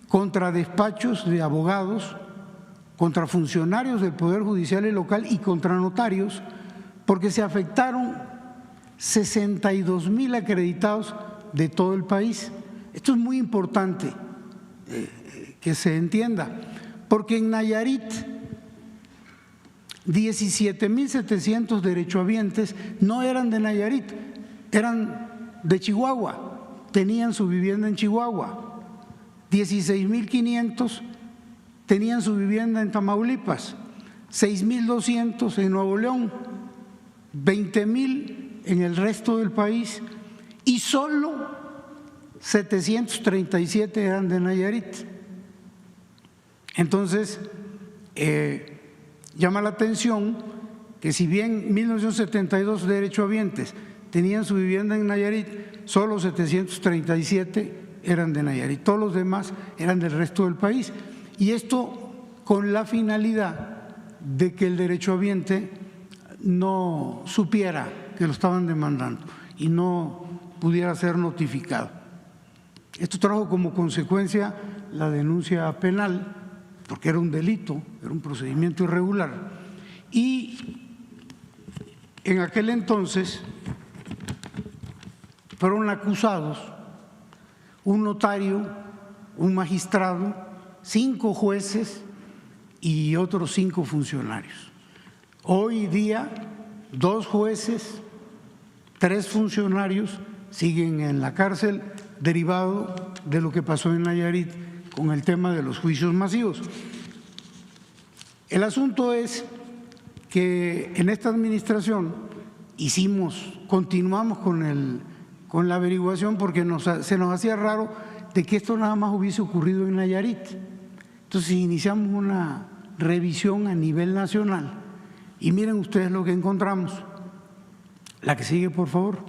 contra despachos de abogados, contra funcionarios del Poder Judicial y local y contra notarios, porque se afectaron 62,000 acreditados de todo el país. Esto es muy importante que se entienda, porque en Nayarit 17,700 derechohabientes no eran de Nayarit, eran de Chihuahua, tenían su vivienda en Chihuahua, 16,500 tenían su vivienda en Tamaulipas, 6,200 en Nuevo León, 20,000 en el resto del país y solo 737 eran de Nayarit. Entonces, llama la atención que si bien 1972 derechohabientes tenían su vivienda en Nayarit, solo 737 eran de Nayarit, todos los demás eran del resto del país. Y esto con la finalidad de que el derechohabiente no supiera que lo estaban demandando y no pudiera ser notificado. Esto trajo como consecuencia la denuncia penal, porque era un delito, era un procedimiento irregular. Y en aquel entonces fueron acusados un notario, un magistrado, 5 jueces y otros 5 funcionarios. Hoy día, 2 jueces, 3 funcionarios siguen en la cárcel derivado de lo que pasó en Nayarit con el tema de los juicios masivos. El asunto es que en esta administración continuamos con la averiguación porque se nos hacía raro de que esto nada más hubiese ocurrido en Nayarit. Entonces iniciamos una revisión a nivel nacional y miren ustedes lo que encontramos. La que sigue, por favor.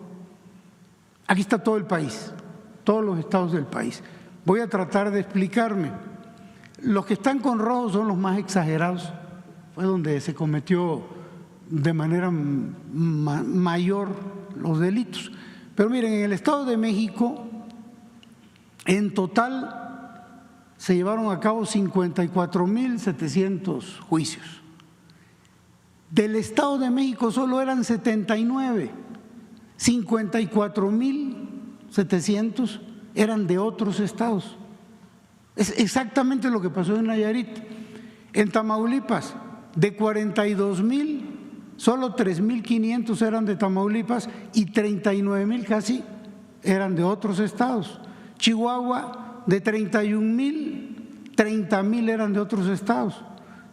Aquí está todo el país, todos los estados del país. Voy a tratar de explicarme. Los que están con rojo son los más exagerados, fue donde se cometió de manera mayor los delitos. Pero miren, en el Estado de México, en total se llevaron a cabo 54,700 juicios. Del Estado de México solo eran 79, 54,700 eran de otros estados. Es exactamente lo que pasó en Nayarit. En Tamaulipas, de 42,000, solo 3,500 eran de Tamaulipas y 39,000 casi eran de otros estados. Chihuahua, de 31,000, 30,000 eran de otros estados.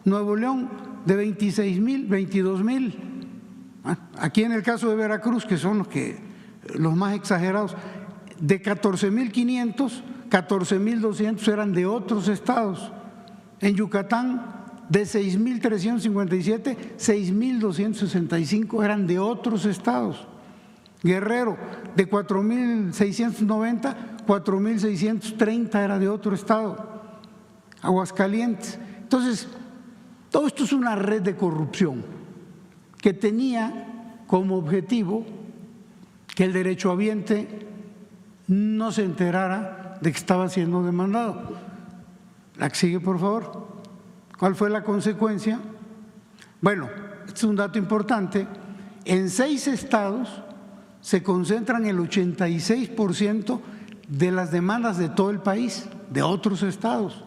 Nuevo León, de 26,000, 22,000. Aquí en el caso de Veracruz, que son los más exagerados, de 14,500, 14,200 eran de otros estados. En Yucatán, de 6,357, 6,265 eran de otros estados. Guerrero, de 4,690, 4,630 era de otro estado. Aguascalientes. Entonces, todo esto es una red de corrupción que tenía como objetivo que el derechohabiente no se enterara de que estaba siendo demandado. La que sigue, por favor. ¿Cuál fue la consecuencia? Bueno, este es un dato importante. En 6 estados se concentran el 86% de las demandas de todo el país, de otros estados.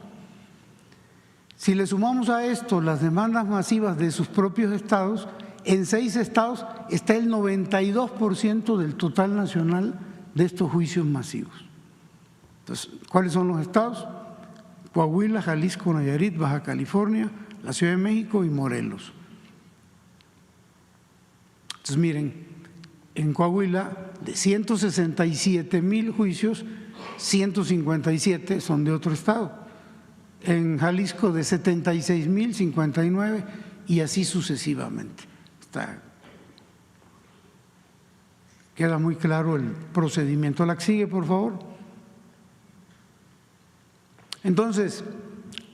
Si le sumamos a esto las demandas masivas de sus propios estados, en 6 estados está el 92% del total nacional de estos juicios masivos. Entonces, ¿cuáles son los estados? Coahuila, Jalisco, Nayarit, Baja California, la Ciudad de México y Morelos. Entonces, miren, en Coahuila, de 167,000 juicios, 157 son de otro estado. En Jalisco, de 76,000, 59 y así sucesivamente. Queda muy claro el procedimiento. La que sigue, por favor. Entonces,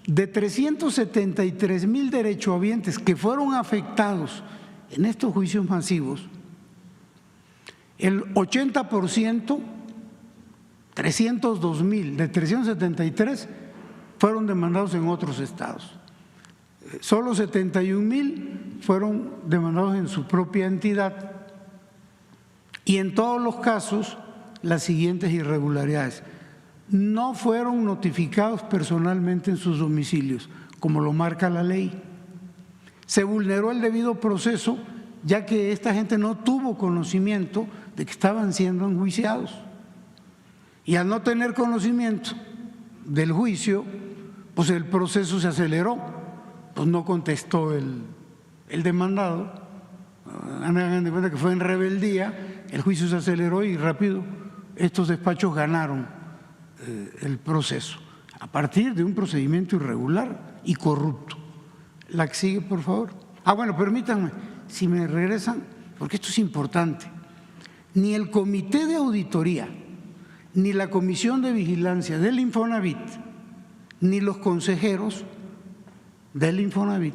de 373,000 derechohabientes que fueron afectados en estos juicios masivos, el 80%, 302,000 de 373, fueron demandados en otros estados. Solo 71,000 fueron demandados en su propia entidad. Y en todos los casos, las siguientes irregularidades. No fueron notificados personalmente en sus domicilios, como lo marca la ley. Se vulneró el debido proceso, ya que esta gente no tuvo conocimiento de que estaban siendo enjuiciados. Y al no tener conocimiento del juicio, pues el proceso se aceleró, pues no contestó el demandado. Hagan de cuenta que fue en rebeldía, el juicio se aceleró y rápido estos despachos ganaron el proceso, a partir de un procedimiento irregular y corrupto. La que sigue, por favor. Bueno, permítanme, si me regresan, porque esto es importante. Ni el Comité de Auditoría, ni la Comisión de Vigilancia del Infonavit, ni los consejeros del Infonavit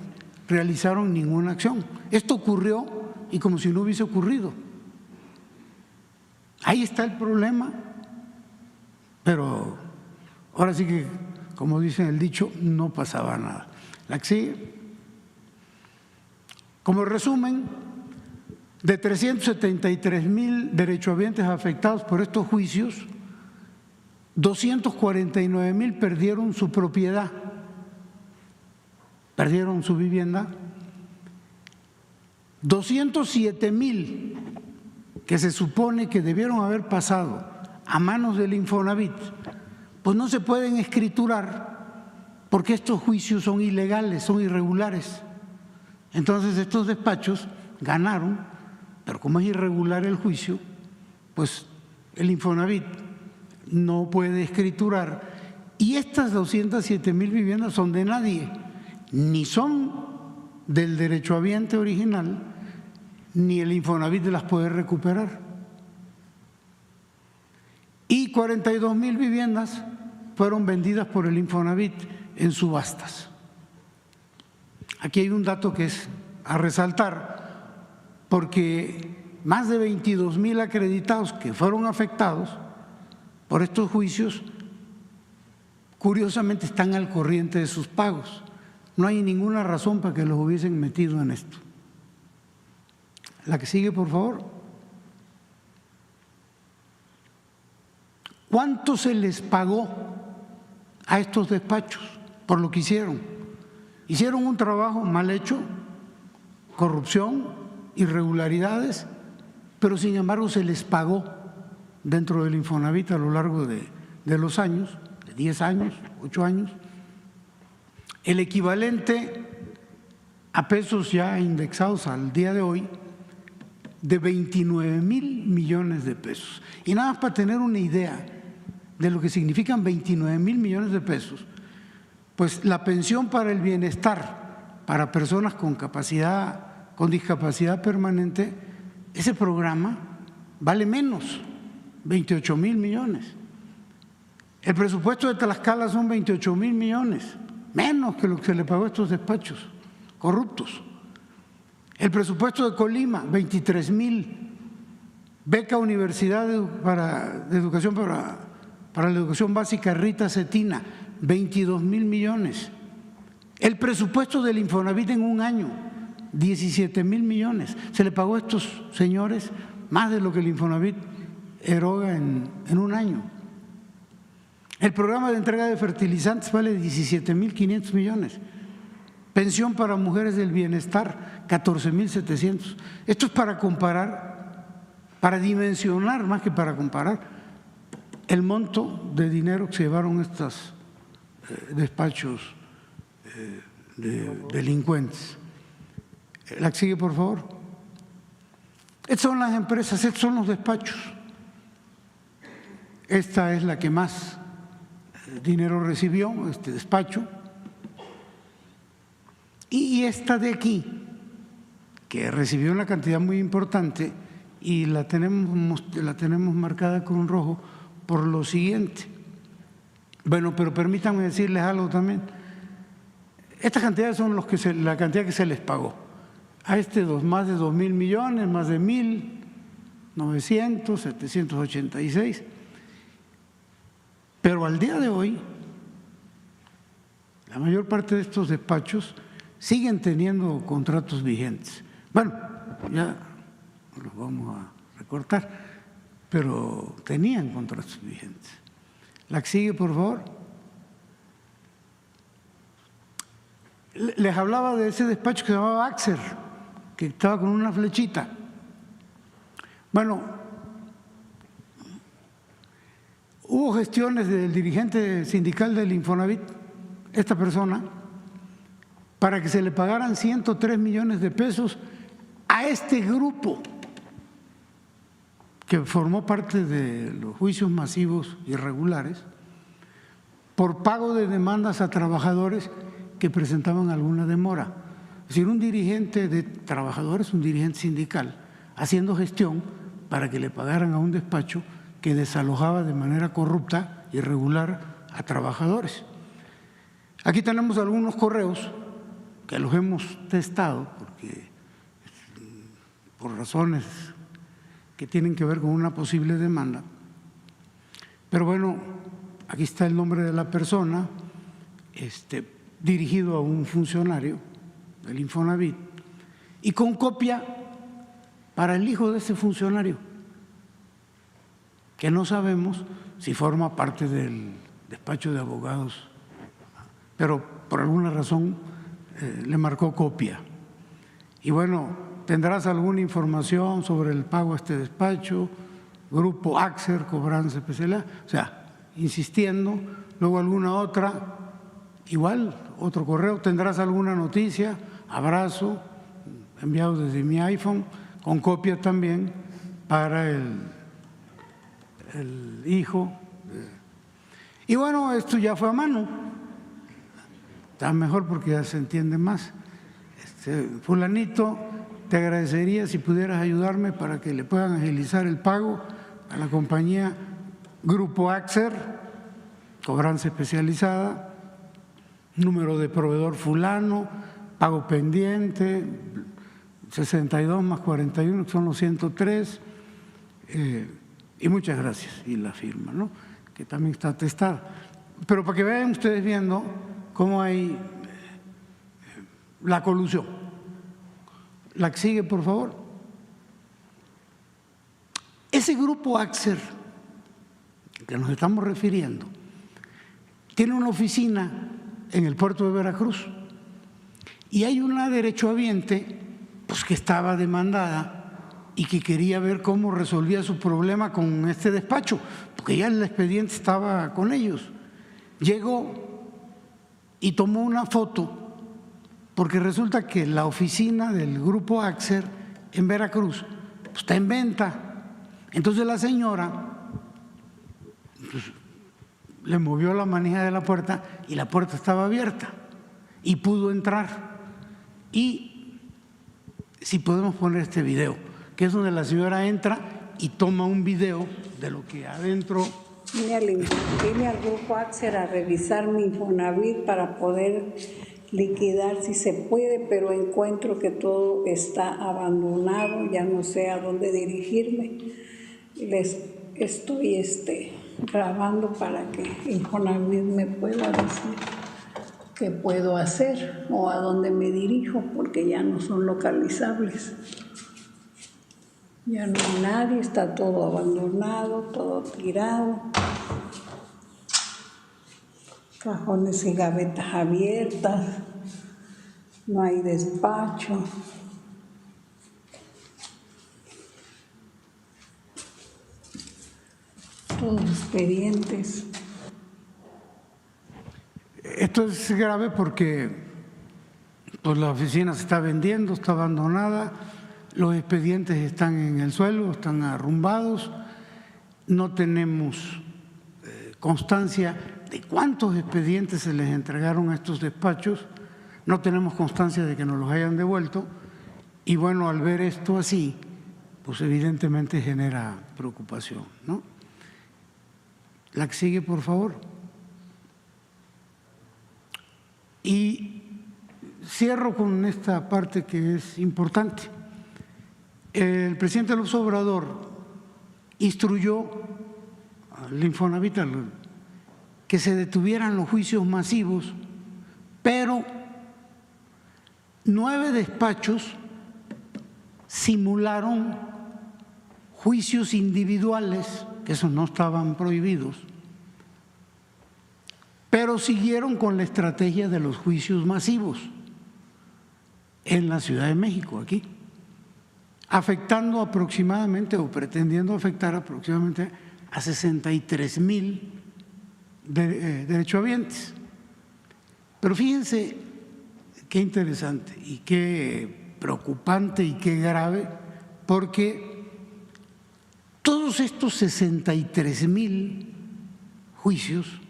realizaron ninguna acción. Esto ocurrió y como si no hubiese ocurrido. Ahí está el problema, pero ahora sí que, como dicen el dicho, no pasaba nada. La que sigue. Como resumen, de 373,000 derechohabientes afectados por estos juicios, 249,000 perdieron su propiedad, perdieron su vivienda, 207,000 que se supone que debieron haber pasado a manos del Infonavit, pues no se pueden escriturar porque estos juicios son ilegales, son irregulares. Entonces estos despachos ganaron, pero como es irregular el juicio, pues el Infonavit no puede escriturar. Y estas 207,000 viviendas son de nadie, ni son del derechohabiente original, ni el Infonavit las puede recuperar. Y 42,000 viviendas fueron vendidas por el Infonavit en subastas. Aquí hay un dato que es a resaltar, porque más de 22,000 acreditados que fueron afectados por estos juicios, curiosamente están al corriente de sus pagos. No hay ninguna razón para que los hubiesen metido en esto. La que sigue, por favor. ¿Cuánto se les pagó a estos despachos por lo que hicieron? Hicieron un trabajo mal hecho, corrupción, irregularidades, pero sin embargo se les pagó dentro del Infonavit a lo largo de los años, de 10 años, 8 años, el equivalente a pesos ya indexados al día de hoy de 29,000 millones de pesos. Y nada más para tener una idea de lo que significan 29,000 millones de pesos, pues la pensión para el bienestar para personas con discapacidad permanente, ese programa vale menos, 28,000 millones. El presupuesto de Tlaxcala son 28,000 millones, menos que lo que se le pagó a estos despachos corruptos. El presupuesto de Colima, 23,000. Beca Universidad de Educación para la Educación Básica Rita Cetina, 22,000 millones. El presupuesto del Infonavit en un año, 17,000 millones. Se le pagó a estos señores más de lo que el Infonavit eroga en un año. El programa de entrega de fertilizantes vale 17,500 millones. Pensión para mujeres del bienestar, 14,700. Esto es para comparar, para dimensionar más que para comparar el monto de dinero que se llevaron estos despachos de delincuentes. La que sigue, por favor. Estas son las empresas, estos son los despachos. Esta es la que más dinero recibió, este despacho. Y esta de aquí, que recibió una cantidad muy importante y la tenemos marcada con rojo por lo siguiente. Bueno, pero permítanme decirles algo también. Estas cantidades son la cantidad que se les pagó. A más de 2,000 millones, más de 1,900, 786. Pero al día de hoy, la mayor parte de estos despachos siguen teniendo contratos vigentes. Bueno, ya los vamos a recortar, pero tenían contratos vigentes. La que sigue, por favor. Les hablaba de ese despacho que se llamaba Axer, que estaba con una flechita. Bueno, hubo gestiones del dirigente sindical del Infonavit, esta persona, para que se le pagaran 103 millones de pesos a este grupo que formó parte de los juicios masivos irregulares por pago de demandas a trabajadores que presentaban alguna demora. Es decir, un dirigente de trabajadores, un dirigente sindical, haciendo gestión para que le pagaran a un despacho que desalojaba de manera corrupta, irregular, a trabajadores. Aquí tenemos algunos correos que los hemos testado porque por razones que tienen que ver con una posible demanda. Pero bueno, aquí está el nombre de la persona, dirigido a un funcionario del Infonavit y con copia para el hijo de ese funcionario, que no sabemos si forma parte del despacho de abogados, pero por alguna razón le marcó copia. Y bueno, ¿tendrás alguna información sobre el pago a este despacho? Grupo Axer, cobranza especial, o sea, insistiendo. Luego alguna otra, igual, otro correo, ¿tendrás alguna noticia? Abrazo, enviado desde mi iPhone, con copia también para el hijo. Y bueno, esto ya fue a mano, está mejor porque ya se entiende más. Fulanito, te agradecería si pudieras ayudarme para que le puedan agilizar el pago a la compañía Grupo Axer, cobranza especializada, número de proveedor fulano, pago pendiente, 62 más 41, que son los 103, y muchas gracias, y la firma, ¿no?, que también está atestada. Pero para que vean ustedes viendo cómo hay la colusión. La que sigue, por favor. Ese grupo Axer, que nos estamos refiriendo, tiene una oficina en el puerto de Veracruz y hay una derechohabiente pues, que estaba demandada y que quería ver cómo resolvía su problema con este despacho, porque ya el expediente estaba con ellos. Llegó y tomó una foto, porque resulta que la oficina del grupo Axer en Veracruz pues, está en venta. Entonces la señora pues, le movió la manija de la puerta y la puerta estaba abierta y pudo entrar. Y si podemos poner este video, que es donde la señora entra y toma un video de lo que adentro. Vine al grupo Axer a revisar mi Infonavit para poder liquidar si se puede, pero encuentro que todo está abandonado, ya no sé a dónde dirigirme. Les estoy grabando para que Infonavit me pueda decir qué puedo hacer o a dónde me dirijo, porque ya no son localizables. Ya no hay nadie, está todo abandonado, todo tirado. Cajones y gavetas abiertas, no hay despacho. Todos expedientes. Esto es grave porque pues, la oficina se está vendiendo, está abandonada, los expedientes están en el suelo, están arrumbados, no tenemos constancia de cuántos expedientes se les entregaron a estos despachos, no tenemos constancia de que nos los hayan devuelto y bueno, al ver esto así, pues evidentemente genera preocupación, ¿no? La que sigue, por favor. Y cierro con esta parte que es importante. El presidente López Obrador instruyó al Infonavit que se detuvieran los juicios masivos, pero 9 despachos simularon juicios individuales, que esos no estaban prohibidos, pero siguieron con la estrategia de los juicios masivos en la Ciudad de México, aquí, afectando aproximadamente o pretendiendo afectar aproximadamente a 63,000 derechohabientes. Pero fíjense qué interesante y qué preocupante y qué grave, porque todos estos 63,000 juicios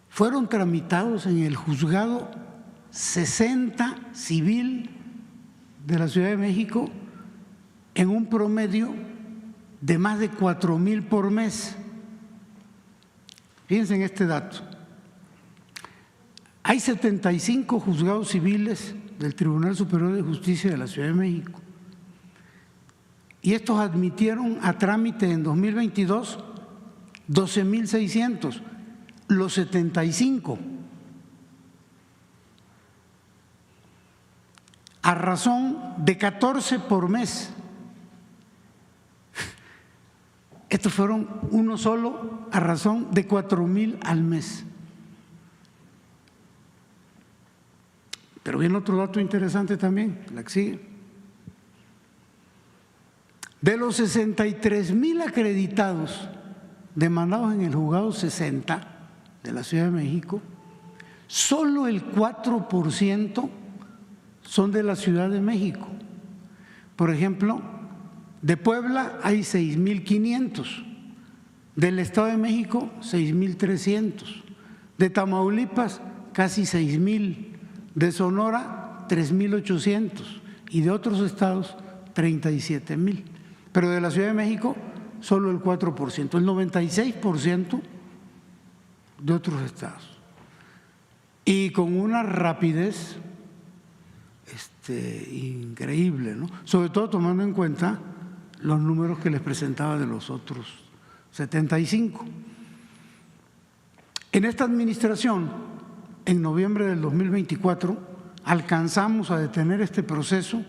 fueron tramitados en el juzgado 60 civil de la Ciudad de México en un promedio de más de 4,000 por mes. Fíjense en este dato. Hay 75 juzgados civiles del Tribunal Superior de Justicia de la Ciudad de México y estos admitieron a trámite en 2022 12,600, los 75, a razón de 14 por mes. Estos fueron uno solo a razón de 4,000 al mes. Pero viene otro dato interesante también, la que sigue. De los 63,000 acreditados demandados en el juzgado 60 de la Ciudad de México, solo el 4% son de la Ciudad de México. Por ejemplo, de Puebla hay 6,500, del Estado de México 6,300, de Tamaulipas casi 6,000, de Sonora 3,800 y de otros estados 37,000. Pero de la Ciudad de México solo el 4%, el 96% de otros estados. Y con una rapidez increíble, ¿no? Sobre todo tomando en cuenta los números que les presentaba de los otros 75. En esta administración, en noviembre del 2024, alcanzamos a detener este proceso,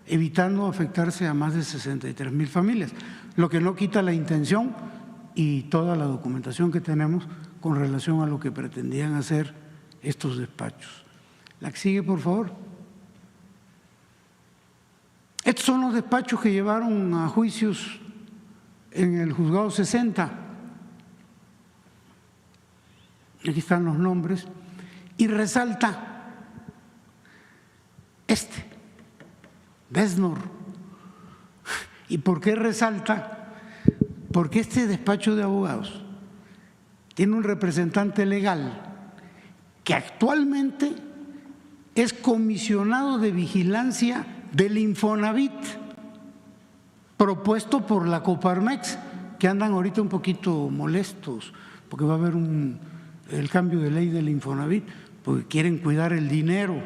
evitando afectarse a más de 63,000 familias, lo que no quita la intención y toda la documentación que tenemos con relación a lo que pretendían hacer estos despachos. La que sigue, por favor. Estos son los despachos que llevaron a juicios en el juzgado 60. Aquí están los nombres. Y resalta Desnor. ¿Y por qué resalta? Porque este despacho de abogados tiene un representante legal que actualmente es comisionado de vigilancia del Infonavit, propuesto por la Coparmex, que andan ahorita un poquito molestos porque va a haber el cambio de ley del Infonavit, porque quieren cuidar el dinero.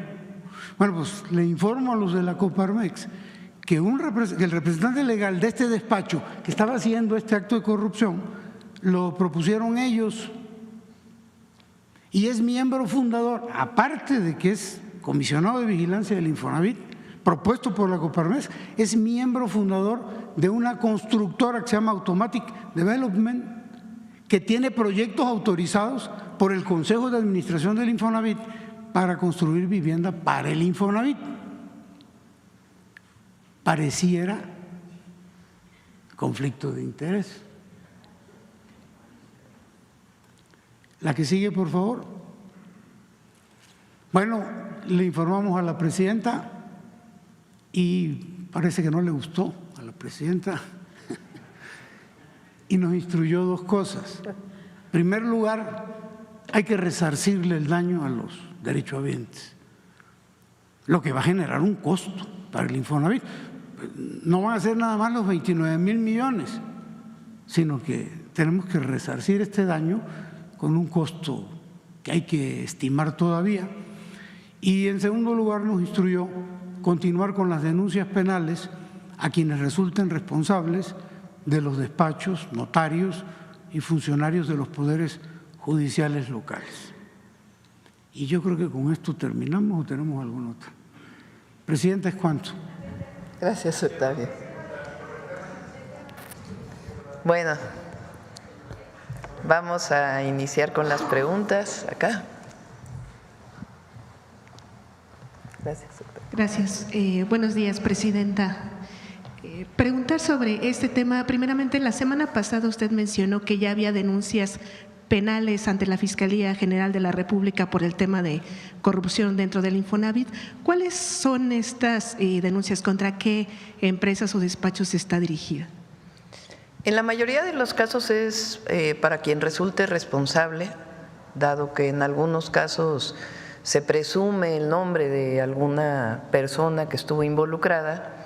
Bueno, pues le informo a los de la Coparmex que el representante legal de este despacho que estaba haciendo este acto de corrupción lo propusieron ellos y es miembro fundador, aparte de que es comisionado de vigilancia del Infonavit, propuesto por la Coparmex, es miembro fundador de una constructora que se llama Automatic Development, que tiene proyectos autorizados por el Consejo de Administración del Infonavit para construir vivienda para el Infonavit. Pareciera conflicto de interés. La que sigue, por favor. Bueno, le informamos a la presidenta y parece que no le gustó a la presidenta y nos instruyó dos cosas. En primer lugar, hay que resarcirle el daño a los derechohabientes, lo que va a generar un costo para el Infonavit. No van a ser nada más los 29,000 millones, sino que tenemos que resarcir este daño con un costo que hay que estimar todavía. Y en segundo lugar nos instruyó continuar con las denuncias penales a quienes resulten responsables de los despachos, notarios y funcionarios de los poderes judiciales locales. Y yo creo que con esto terminamos o tenemos alguna otra. Presidenta, ¿es cuánto? Gracias, Octavio. Bueno, vamos a iniciar con las preguntas acá. Gracias, Octavio. Gracias. Buenos días, presidenta. preguntar sobre este tema. Primeramente, la semana pasada usted mencionó que ya había denuncias penales ante la Fiscalía General de la República por el tema de corrupción dentro del Infonavit. ¿Cuáles son estas denuncias? ¿Contra qué empresas o despachos está dirigida? En la mayoría de los casos es para quien resulte responsable, dado que en algunos casos se presume el nombre de alguna persona que estuvo involucrada,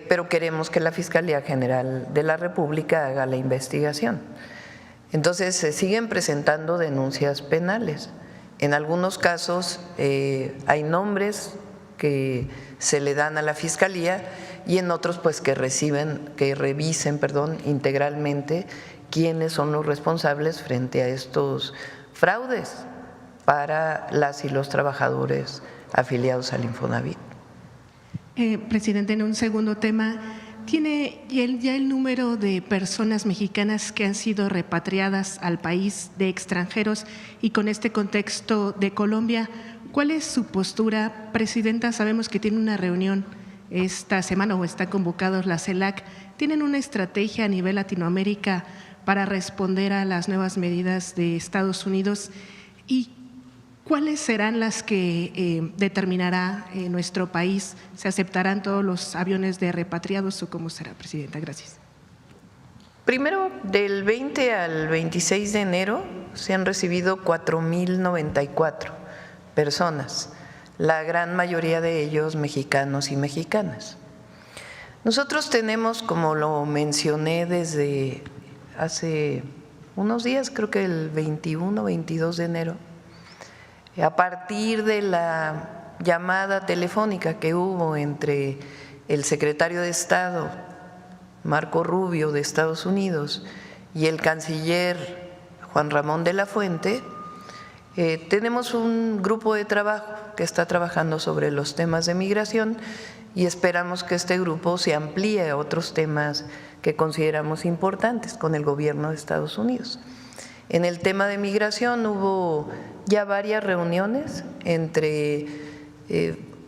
pero queremos que la Fiscalía General de la República haga la investigación. Entonces se siguen presentando denuncias penales. En algunos casos hay nombres que se le dan a la Fiscalía y en otros pues que revisen integralmente quiénes son los responsables frente a estos fraudes para las y los trabajadores afiliados al Infonavit. Presidente, en un segundo tema, ¿tiene ya el número de personas mexicanas que han sido repatriadas al país de extranjeros? Y con este contexto de Colombia, ¿cuál es su postura, Presidenta? Sabemos que tiene una reunión esta semana o está convocado la CELAC. ¿Tienen una estrategia a nivel Latinoamérica para responder a las nuevas medidas de Estados Unidos? ¿Y cuáles serán las que determinará nuestro país? ¿Se aceptarán todos los aviones de repatriados o cómo será, Presidenta? Gracias. Primero, del 20 al 26 de enero se han recibido 4.094 personas, la gran mayoría de ellos mexicanos y mexicanas. Nosotros tenemos, como lo mencioné desde hace unos días, creo que el 21 o 22 de enero, a partir de la llamada telefónica que hubo entre el secretario de Estado, Marco Rubio, de Estados Unidos, y el canciller Juan Ramón de la Fuente, tenemos un grupo de trabajo que está trabajando sobre los temas de migración y esperamos que este grupo se amplíe a otros temas que consideramos importantes con el gobierno de Estados Unidos. En el tema de migración hubo ya varias reuniones entre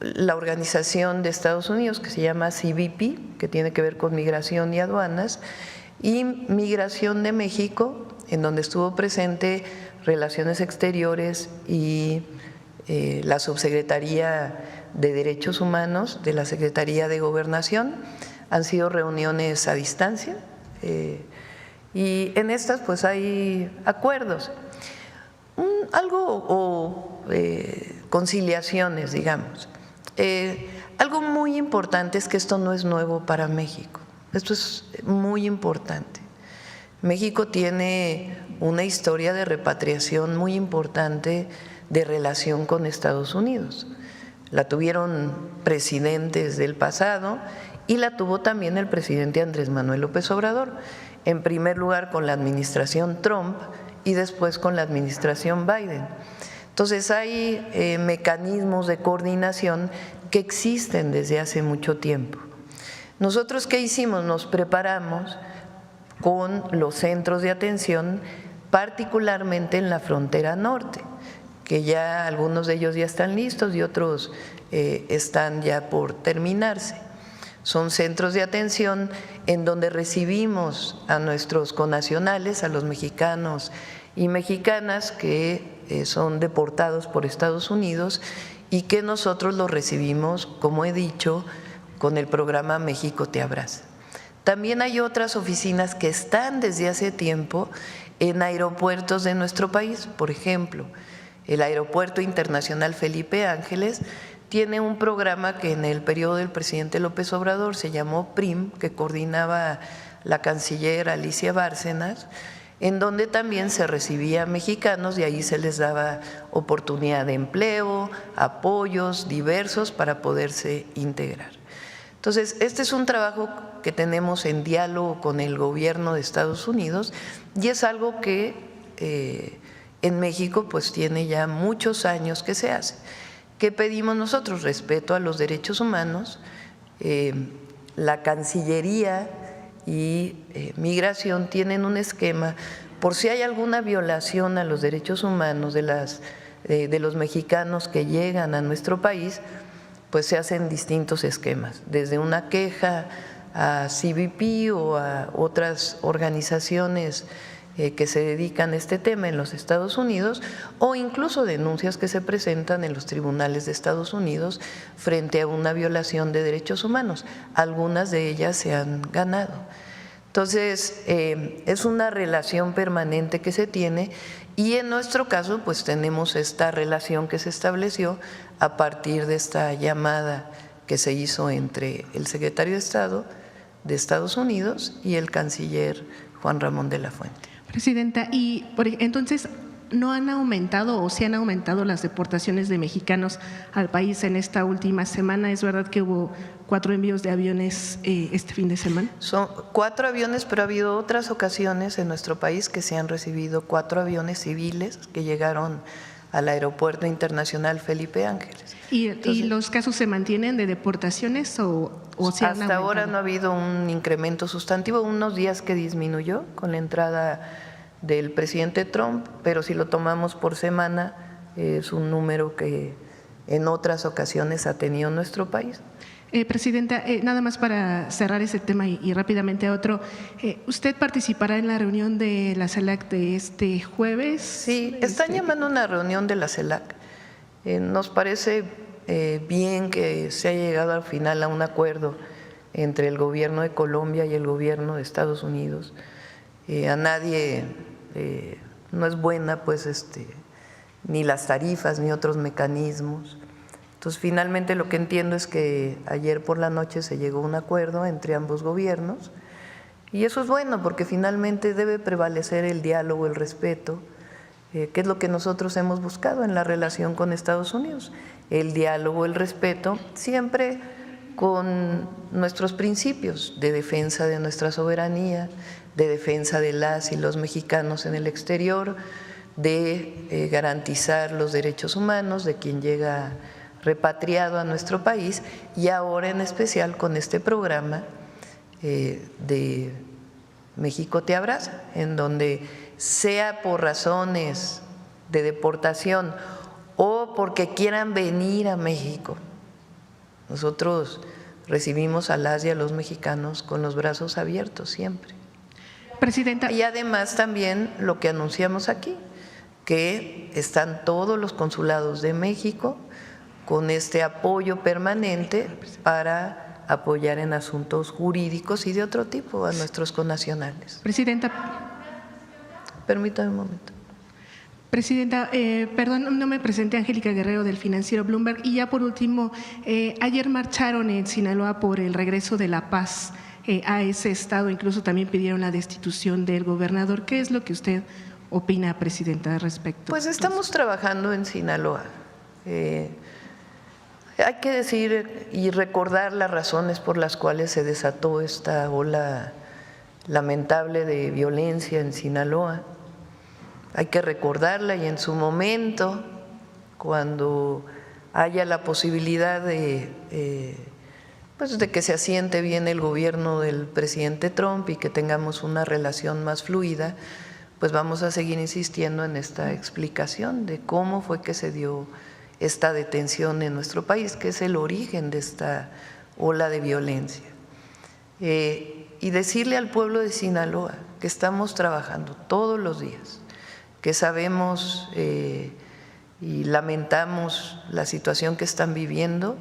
la organización de Estados Unidos que se llama CBP, que tiene que ver con migración y aduanas, y Migración de México, en donde estuvo presente Relaciones Exteriores y la Subsecretaría de Derechos Humanos de la Secretaría de Gobernación. Han sido reuniones a distancia y en estas pues hay acuerdos, conciliaciones, digamos. Algo muy importante es que esto no es nuevo para México, esto es muy importante. México tiene una historia de repatriación muy importante de relación con Estados Unidos. La tuvieron presidentes del pasado y la tuvo también el presidente Andrés Manuel López Obrador, en primer lugar con la administración Trump y después con la administración Biden. Entonces hay mecanismos de coordinación que existen desde hace mucho tiempo. Nosotros, ¿qué hicimos? Nos preparamos con los centros de atención, particularmente en la frontera norte, que ya algunos de ellos ya están listos y otros están ya por terminarse. Son centros de atención en donde recibimos a nuestros connacionales, a los mexicanos y mexicanas que son deportados por Estados Unidos y que nosotros los recibimos, como he dicho, con el programa México Te Abraza. También hay otras oficinas que están desde hace tiempo en aeropuertos de nuestro país. Por ejemplo, el Aeropuerto Internacional Felipe Ángeles tiene un programa que en el periodo del presidente López Obrador se llamó PRIM, que coordinaba la canciller Alicia Bárcenas, en donde también se recibía a mexicanos y ahí se les daba oportunidad de empleo, apoyos diversos para poderse integrar. Entonces, este es un trabajo que tenemos en diálogo con el gobierno de Estados Unidos y es algo que en México pues tiene ya muchos años que se hace. ¿Qué pedimos nosotros? Respeto a los derechos humanos. La Cancillería y Migración tienen un esquema por si hay alguna violación a los derechos humanos de los mexicanos que llegan a nuestro país, pues se hacen distintos esquemas, desde una queja a CBP o a otras organizaciones que se dedican a este tema en los Estados Unidos, o incluso denuncias que se presentan en los tribunales de Estados Unidos frente a una violación de derechos humanos. Algunas de ellas se han ganado. Entonces, es una relación permanente que se tiene, y en nuestro caso pues tenemos esta relación que se estableció a partir de esta llamada que se hizo entre el secretario de Estado de Estados Unidos y el canciller Juan Ramón de la Fuente. Presidenta, y entonces, ¿no han aumentado o sí han aumentado las deportaciones de mexicanos al país en esta última semana? ¿Es verdad que hubo 4 envíos de aviones este fin de semana? Son 4 aviones, pero ha habido otras ocasiones en nuestro país que se han recibido 4 aviones civiles que llegaron al Aeropuerto Internacional Felipe Ángeles. ¿Y los casos se mantienen de deportaciones o se han aumentado? Hasta ahora no ha habido un incremento sustantivo, unos días que disminuyó con la entrada del presidente Trump, pero si lo tomamos por semana es un número que en otras ocasiones ha tenido nuestro país. Presidenta, nada más para cerrar ese tema y rápidamente a otro, ¿usted participará en la reunión de la CELAC de este jueves? Sí, están llamando a una reunión de la CELAC. Nos parece bien que se haya llegado al final a un acuerdo entre el gobierno de Colombia y el gobierno de Estados Unidos. A nadie no es buena pues ni las tarifas ni otros mecanismos. Entonces, finalmente lo que entiendo es que ayer por la noche se llegó a un acuerdo entre ambos gobiernos, y eso es bueno porque finalmente debe prevalecer el diálogo, el respeto, que es lo que nosotros hemos buscado en la relación con Estados Unidos. El diálogo, el respeto, siempre con nuestros principios de defensa de nuestra soberanía, de defensa de las y los mexicanos en el exterior, de garantizar los derechos humanos de quien llega repatriado a nuestro país, y ahora en especial con este programa de México te abraza, en donde sea por razones de deportación o porque quieran venir a México, nosotros recibimos a las y a los mexicanos con los brazos abiertos siempre. Presidenta. Y además también lo que anunciamos aquí, que están todos los consulados de México con este apoyo permanente para apoyar en asuntos jurídicos y de otro tipo a nuestros connacionales. Presidenta. Permítame un momento. Presidenta, perdón, no me presenté, Angélica Guerrero del Financiero Bloomberg. Y ya por último, ayer marcharon en Sinaloa por el regreso de la paz a ese estado, incluso también pidieron la destitución del gobernador. ¿Qué es lo que usted opina, Presidenta, al respecto? Pues estamos trabajando en Sinaloa. Hay que decir y recordar las razones por las cuales se desató esta ola lamentable de violencia en Sinaloa. Hay que recordarla, y en su momento, cuando haya la posibilidad de que se asiente bien el gobierno del presidente Trump y que tengamos una relación más fluida, pues vamos a seguir insistiendo en esta explicación de cómo fue que se dio esta detención en nuestro país, que es el origen de esta ola de violencia. Y decirle al pueblo de Sinaloa que estamos trabajando todos los días, que sabemos y lamentamos la situación que están viviendo,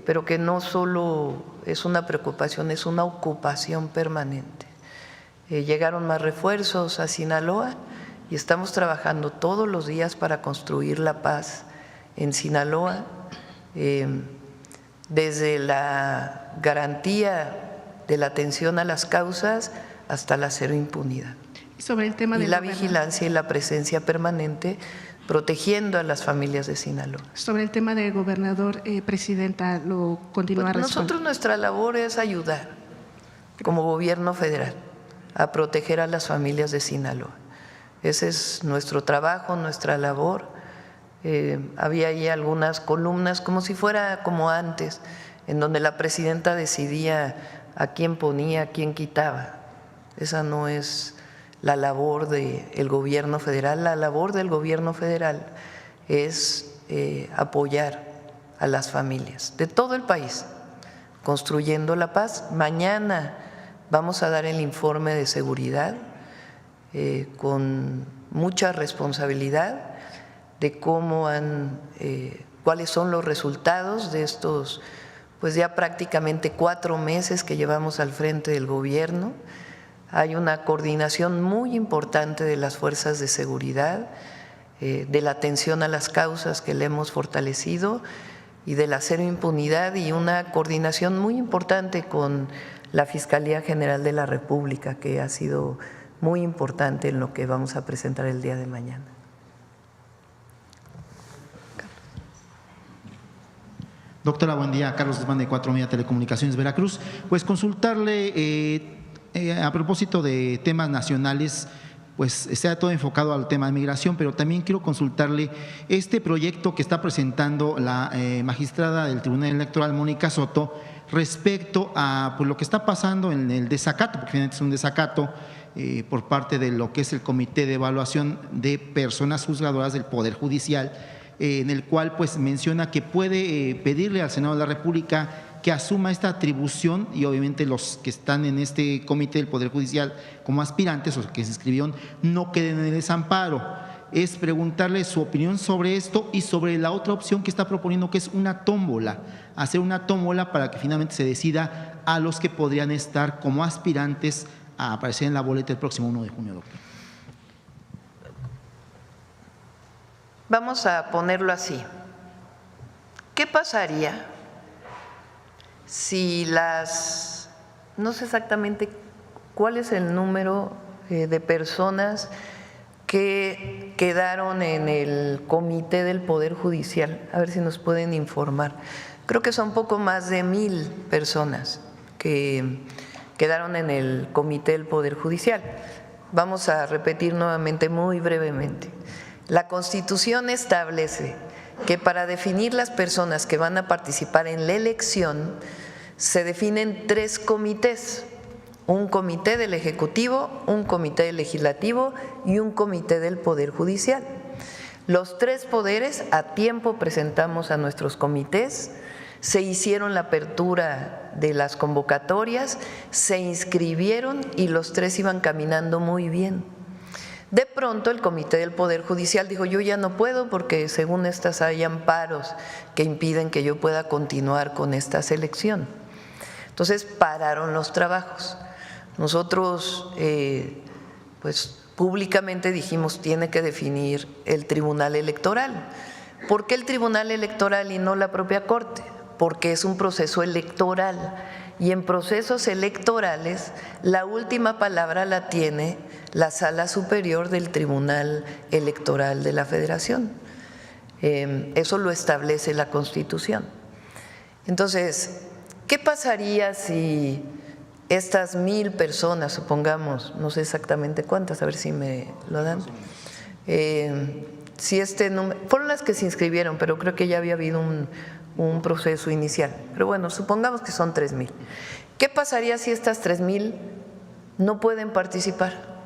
pero que no solo es una preocupación, es una ocupación permanente. Llegaron más refuerzos a Sinaloa y estamos trabajando todos los días para construir la paz en Sinaloa, desde la garantía de la atención a las causas hasta la cero impunidad. Sobre el tema y de la vigilancia y la presencia permanente protegiendo a las familias de Sinaloa. Sobre el tema del gobernador, Presidenta, lo continúa pues nosotros nuestra labor es ayudar como gobierno federal a proteger a las familias de Sinaloa. Ese es nuestro trabajo, nuestra labor. Había ahí algunas columnas como si fuera como antes, en donde la presidenta decidía a quién ponía, a quién quitaba. Esa no es la labor del gobierno federal. La labor del gobierno federal es apoyar a las familias de todo el país, construyendo la paz. Mañana vamos a dar el informe de seguridad con mucha responsabilidad de cuáles son los resultados de estos, pues ya prácticamente 4 meses que llevamos al frente del gobierno. Hay una coordinación muy importante de las fuerzas de seguridad, de la atención a las causas que le hemos fortalecido y de la cero impunidad, y una coordinación muy importante con la Fiscalía General de la República, que ha sido muy importante en lo que vamos a presentar el día de mañana. Doctora, buen día. Carlos Desmán, de 4 Media Telecomunicaciones, Veracruz. Pues consultarle a propósito de temas nacionales, pues está todo enfocado al tema de migración, pero también quiero consultarle este proyecto que está presentando la magistrada del Tribunal Electoral, Mónica Soto, respecto a pues, lo que está pasando en el desacato, porque finalmente es un desacato por parte de lo que es el Comité de Evaluación de Personas Juzgadoras del Poder Judicial, en el cual pues menciona que puede pedirle al Senado de la República que asuma esta atribución, y obviamente los que están en este comité del Poder Judicial como aspirantes o que se inscribieron no queden en el desamparo. Es preguntarle su opinión sobre esto y sobre la otra opción que está proponiendo, que es una tómbola, hacer una tómbola para que finalmente se decida a los que podrían estar como aspirantes a aparecer en la boleta el próximo 1 de junio, doctor. Vamos a ponerlo así. ¿Qué pasaría si no sé exactamente cuál es el número de personas que quedaron en el comité del Poder Judicial? A ver si nos pueden informar. Creo que son poco más de 1000 personas que quedaron en el comité del Poder Judicial. Vamos a repetir nuevamente muy brevemente. La Constitución establece que para definir las personas que van a participar en la elección se definen 3 comités: un comité del Ejecutivo, un comité del Legislativo y un comité del Poder Judicial. Los 3 poderes a tiempo presentamos a nuestros comités, se hicieron la apertura de las convocatorias, se inscribieron y los 3 iban caminando muy bien. De pronto el Comité del Poder Judicial dijo: yo ya no puedo porque según estas hay amparos que impiden que yo pueda continuar con esta selección. Entonces pararon los trabajos. Nosotros pues públicamente dijimos: tiene que definir el Tribunal Electoral. ¿Por qué el Tribunal Electoral y no la propia Corte? Porque es un proceso electoral, y en procesos electorales la última palabra la tiene la Sala Superior del Tribunal Electoral de la Federación. Eso lo establece la Constitución. Entonces, ¿qué pasaría si estas 1000 personas, supongamos, no sé exactamente cuántas, a ver si me lo dan, si este número, fueron las que se inscribieron, pero creo que ya había habido un proceso inicial, pero bueno, supongamos que son 3000. ¿Qué pasaría si estas 3000 no pueden participar?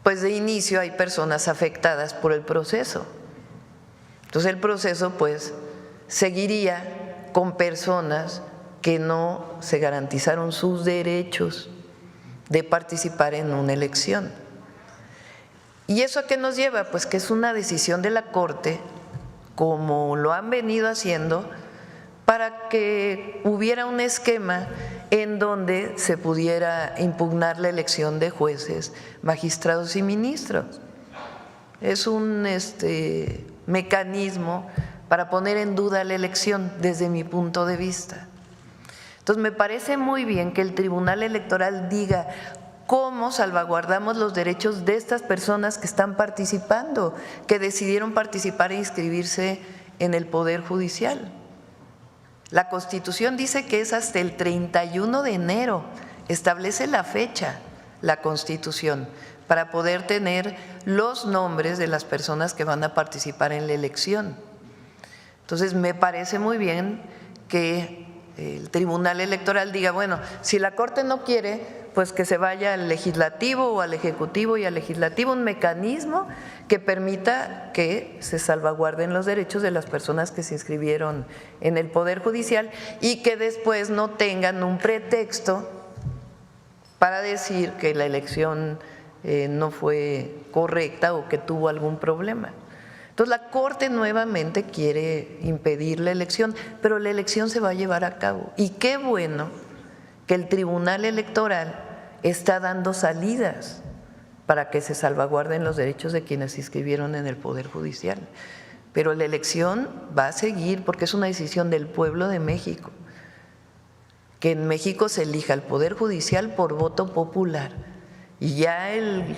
Pues de inicio hay personas afectadas por el proceso. Entonces el proceso pues seguiría con personas que no se garantizaron sus derechos de participar en una elección. ¿Y eso a qué nos lleva? Pues que es una decisión de la Corte, como lo han venido haciendo, para que hubiera un esquema en donde se pudiera impugnar la elección de jueces, magistrados y ministros. Es un mecanismo para poner en duda la elección desde mi punto de vista. Entonces me parece muy bien que el Tribunal Electoral diga cómo salvaguardamos los derechos de estas personas que están participando, que decidieron participar e inscribirse en el Poder Judicial. La Constitución dice que es hasta el 31 de enero, establece la fecha, la Constitución, para poder tener los nombres de las personas que van a participar en la elección. Entonces me parece muy bien que el Tribunal Electoral diga: bueno, si la Corte no quiere, pues que se vaya al legislativo o al ejecutivo y al legislativo un mecanismo que permita que se salvaguarden los derechos de las personas que se inscribieron en el Poder Judicial y que después no tengan un pretexto para decir que la elección no fue correcta o que tuvo algún problema. Entonces la Corte nuevamente quiere impedir la elección, pero la elección se va a llevar a cabo. Y qué bueno que el Tribunal Electoral está dando salidas para que se salvaguarden los derechos de quienes se inscribieron en el Poder Judicial. Pero la elección va a seguir porque es una decisión del pueblo de México. Que en México se elija el Poder Judicial por voto popular. Y ya el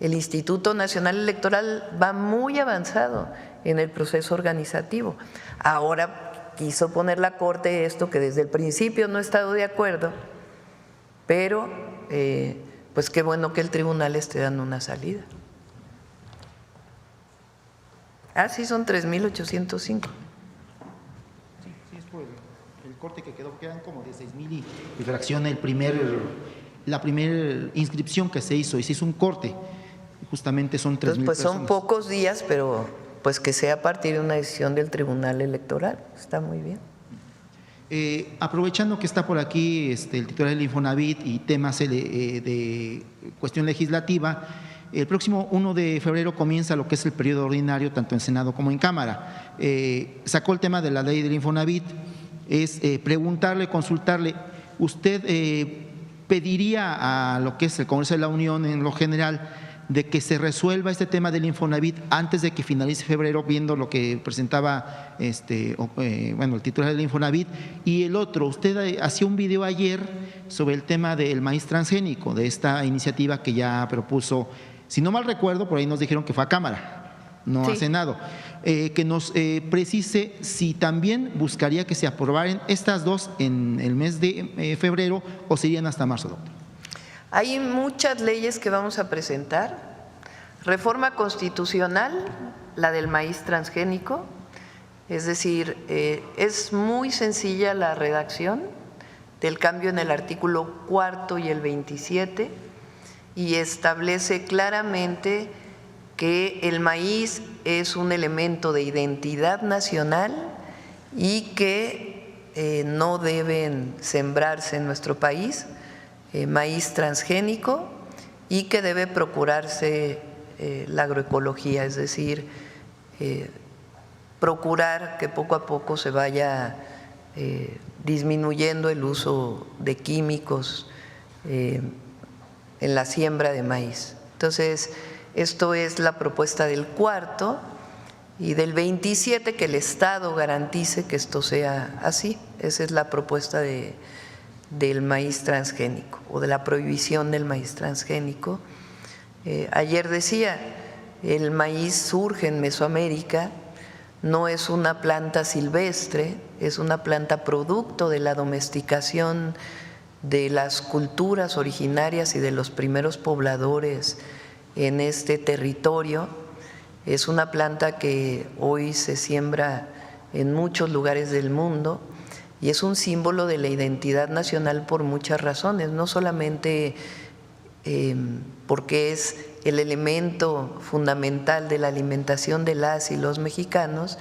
Instituto Nacional Electoral va muy avanzado en el proceso organizativo. Ahora quiso poner la Corte esto que desde el principio no he estado de acuerdo, pero pues qué bueno que el tribunal esté dando una salida. Ah, sí, son 3,805. Sí, es por el corte que quedó, quedan como de 6,000 y fracción la primera inscripción que se hizo, y se hizo un corte, justamente son 3,000 pues personas. son pocos días, pero pues que sea a partir de una decisión del Tribunal Electoral, está muy bien. Aprovechando que está por aquí el titular del Infonavit y temas de cuestión legislativa, el próximo 1 de febrero comienza lo que es el periodo ordinario, tanto en Senado como en Cámara. Sacó el tema de la ley del Infonavit, es preguntarle, consultarle, ¿usted pediría a lo que es el Congreso de la Unión en lo general de que se resuelva este tema del Infonavit antes de que finalice febrero, viendo lo que presentaba el titular del Infonavit? Y el otro, usted hacía un video ayer sobre el tema del maíz transgénico, de esta iniciativa que ya propuso, si no mal recuerdo, por ahí nos dijeron que fue a Cámara, no a Senado, que nos precise si también buscaría que se aprobaran estas dos en el mes de febrero o serían hasta marzo, doctor. Hay muchas leyes que vamos a presentar. Reforma constitucional, la del maíz transgénico, es decir, es muy sencilla la redacción del cambio en el artículo 4 y el 27 y establece claramente que el maíz es un elemento de identidad nacional y que no deben sembrarse en nuestro país maíz transgénico y que debe procurarse la agroecología, es decir, procurar que poco a poco se vaya disminuyendo el uso de químicos en la siembra de maíz. Entonces, esto es la propuesta del 4 y del 27, que el Estado garantice que esto sea así. Esa es la propuesta del maíz transgénico o de la prohibición del maíz transgénico. Ayer decía, el maíz surge en Mesoamérica, no es una planta silvestre, es una planta producto de la domesticación de las culturas originarias y de los primeros pobladores en este territorio. Es una planta que hoy se siembra en muchos lugares del mundo y es un símbolo de la identidad nacional por muchas razones, no solamente porque es el elemento fundamental de la alimentación de las y los mexicanos,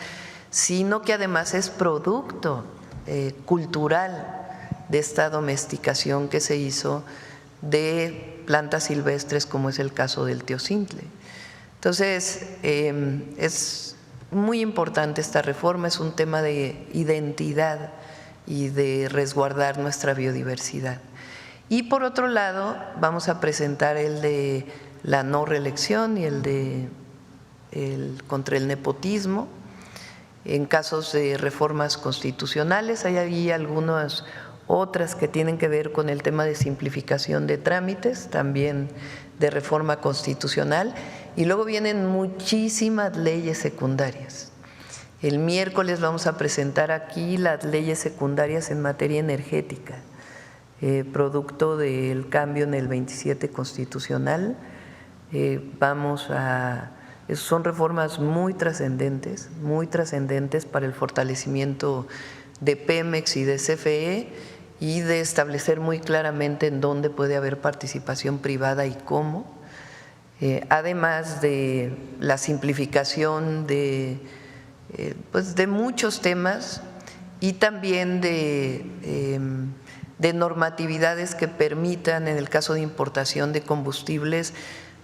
sino que además es producto cultural de esta domesticación que se hizo de plantas silvestres, como es el caso del teocintle. Entonces, es muy importante esta reforma, es un tema de identidad y de resguardar nuestra biodiversidad. Y por otro lado, vamos a presentar el de la no reelección y el contra el nepotismo. En casos de reformas constitucionales hay ahí algunas otras que tienen que ver con el tema de simplificación de trámites, también de reforma constitucional, y luego vienen muchísimas leyes secundarias. El miércoles vamos a presentar aquí las leyes secundarias en materia energética, producto del cambio en el 27 constitucional. Son reformas muy trascendentes para el fortalecimiento de Pemex y de CFE, y de establecer muy claramente en dónde puede haber participación privada y cómo, además de la simplificación de muchos temas y también de normatividades que permitan, en el caso de importación de combustibles,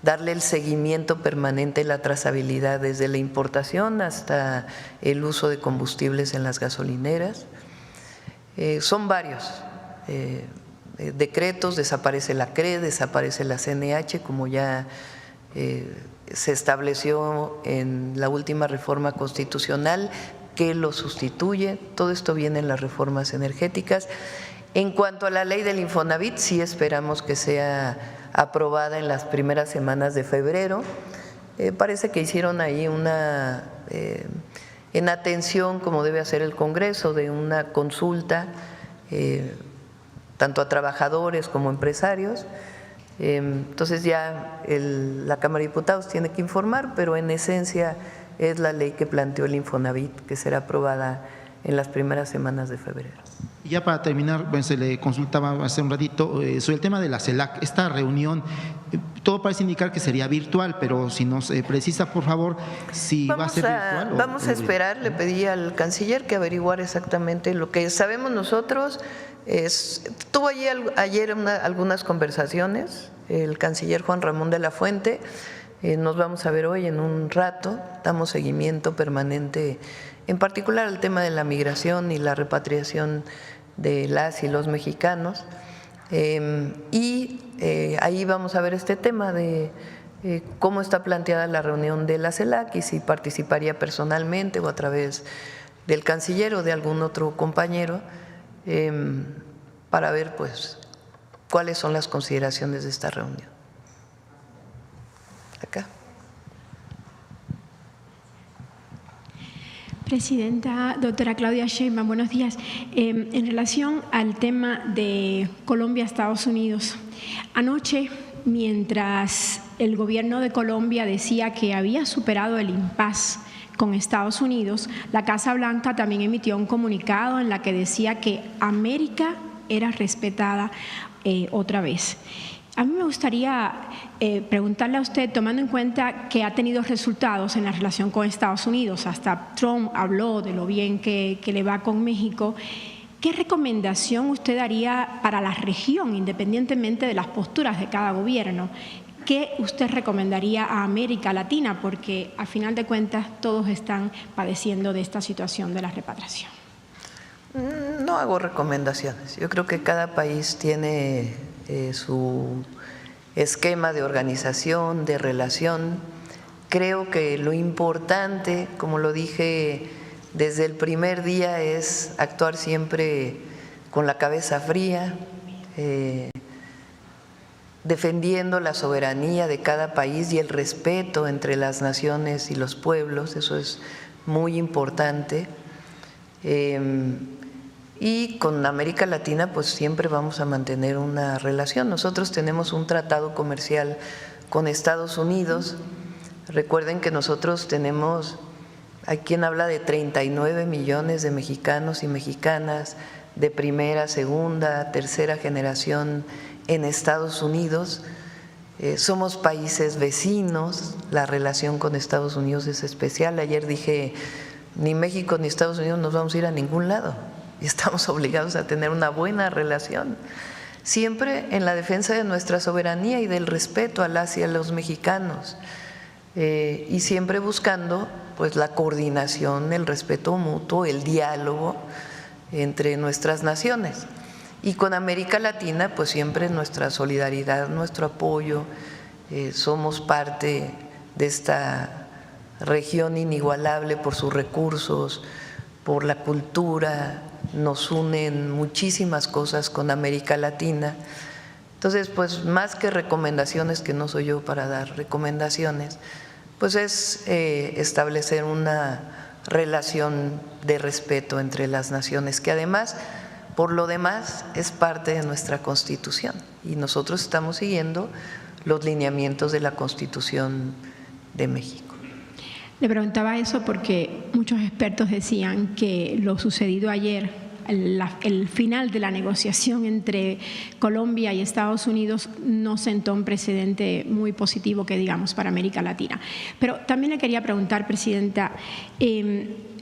darle el seguimiento permanente, la trazabilidad desde la importación hasta el uso de combustibles en las gasolineras. Son varios decretos, desaparece la CRE, desaparece la CNH, como ya se estableció en la última reforma constitucional, que lo sustituye. Todo esto viene en las reformas energéticas. En cuanto a la ley del Infonavit, sí esperamos que sea aprobada en las primeras semanas de febrero. Parece que hicieron ahí una, en atención, como debe hacer el Congreso, de una consulta, tanto a trabajadores como empresarios. Entonces ya la Cámara de Diputados tiene que informar, pero en esencia es la ley que planteó el Infonavit, que será aprobada en las primeras semanas de febrero. Y ya para terminar, se le consultaba hace un ratito sobre el tema de la CELAC. Esta reunión, todo parece indicar que sería virtual, pero si nos precisa, por favor, si va a ser virtual. Vamos a esperar, le pedí al canciller que averiguara exactamente lo que sabemos nosotros. Tuvo ayer algunas conversaciones, el canciller Juan Ramón de la Fuente. Nos vamos a ver hoy en un rato, damos seguimiento permanente, en particular al tema de la migración y la repatriación de las y los mexicanos. Ahí vamos a ver este tema de cómo está planteada la reunión de la CELAC y si participaría personalmente o a través del canciller o de algún otro compañero, para ver pues cuáles son las consideraciones de esta reunión. Acá. Presidenta, doctora Claudia Sheinbaum, buenos días. En relación al tema de Colombia-Estados Unidos, anoche, mientras el gobierno de Colombia decía que había superado el impasse con Estados Unidos, la Casa Blanca también emitió un comunicado en la que decía que América era respetada otra vez. A mí me gustaría preguntarle a usted, tomando en cuenta que ha tenido resultados en la relación con Estados Unidos, hasta Trump habló de lo bien que le va con México, ¿qué recomendación usted daría para la región, independientemente de las posturas de cada gobierno? ¿Qué usted recomendaría a América Latina? Porque al final de cuentas todos están padeciendo de esta situación de la repatriación. No hago recomendaciones. Yo creo que cada país tiene su esquema de organización, de relación. Creo que lo importante, como lo dije desde el primer día, es actuar siempre con la cabeza fría, defendiendo la soberanía de cada país y el respeto entre las naciones y los pueblos. Eso es muy importante. Y con América Latina pues siempre vamos a mantener una relación. Nosotros tenemos un tratado comercial con Estados Unidos. Recuerden que nosotros tenemos, hay quien habla de 39 millones de mexicanos y mexicanas de primera, segunda, tercera generación en Estados Unidos. Somos países vecinos, la relación con Estados Unidos es especial. Ayer dije, ni México ni Estados Unidos nos vamos a ir a ningún lado. Y estamos obligados a tener una buena relación, siempre en la defensa de nuestra soberanía y del respeto a las y a los mexicanos, y siempre buscando pues la coordinación, el respeto mutuo, el diálogo entre nuestras naciones. Y con América Latina pues siempre nuestra solidaridad, nuestro apoyo. Somos parte de esta región inigualable por sus recursos, por la cultura. Nos unen muchísimas cosas con América Latina. Entonces, pues más que recomendaciones, que no soy yo para dar recomendaciones, pues es establecer una relación de respeto entre las naciones, que además, por lo demás, es parte de nuestra Constitución. Y nosotros estamos siguiendo los lineamientos de la Constitución de México. Le preguntaba eso porque muchos expertos decían que lo sucedido ayer el final de la negociación entre Colombia y Estados Unidos no sentó un precedente muy positivo, que digamos, para América Latina. Pero también le quería preguntar, Presidenta,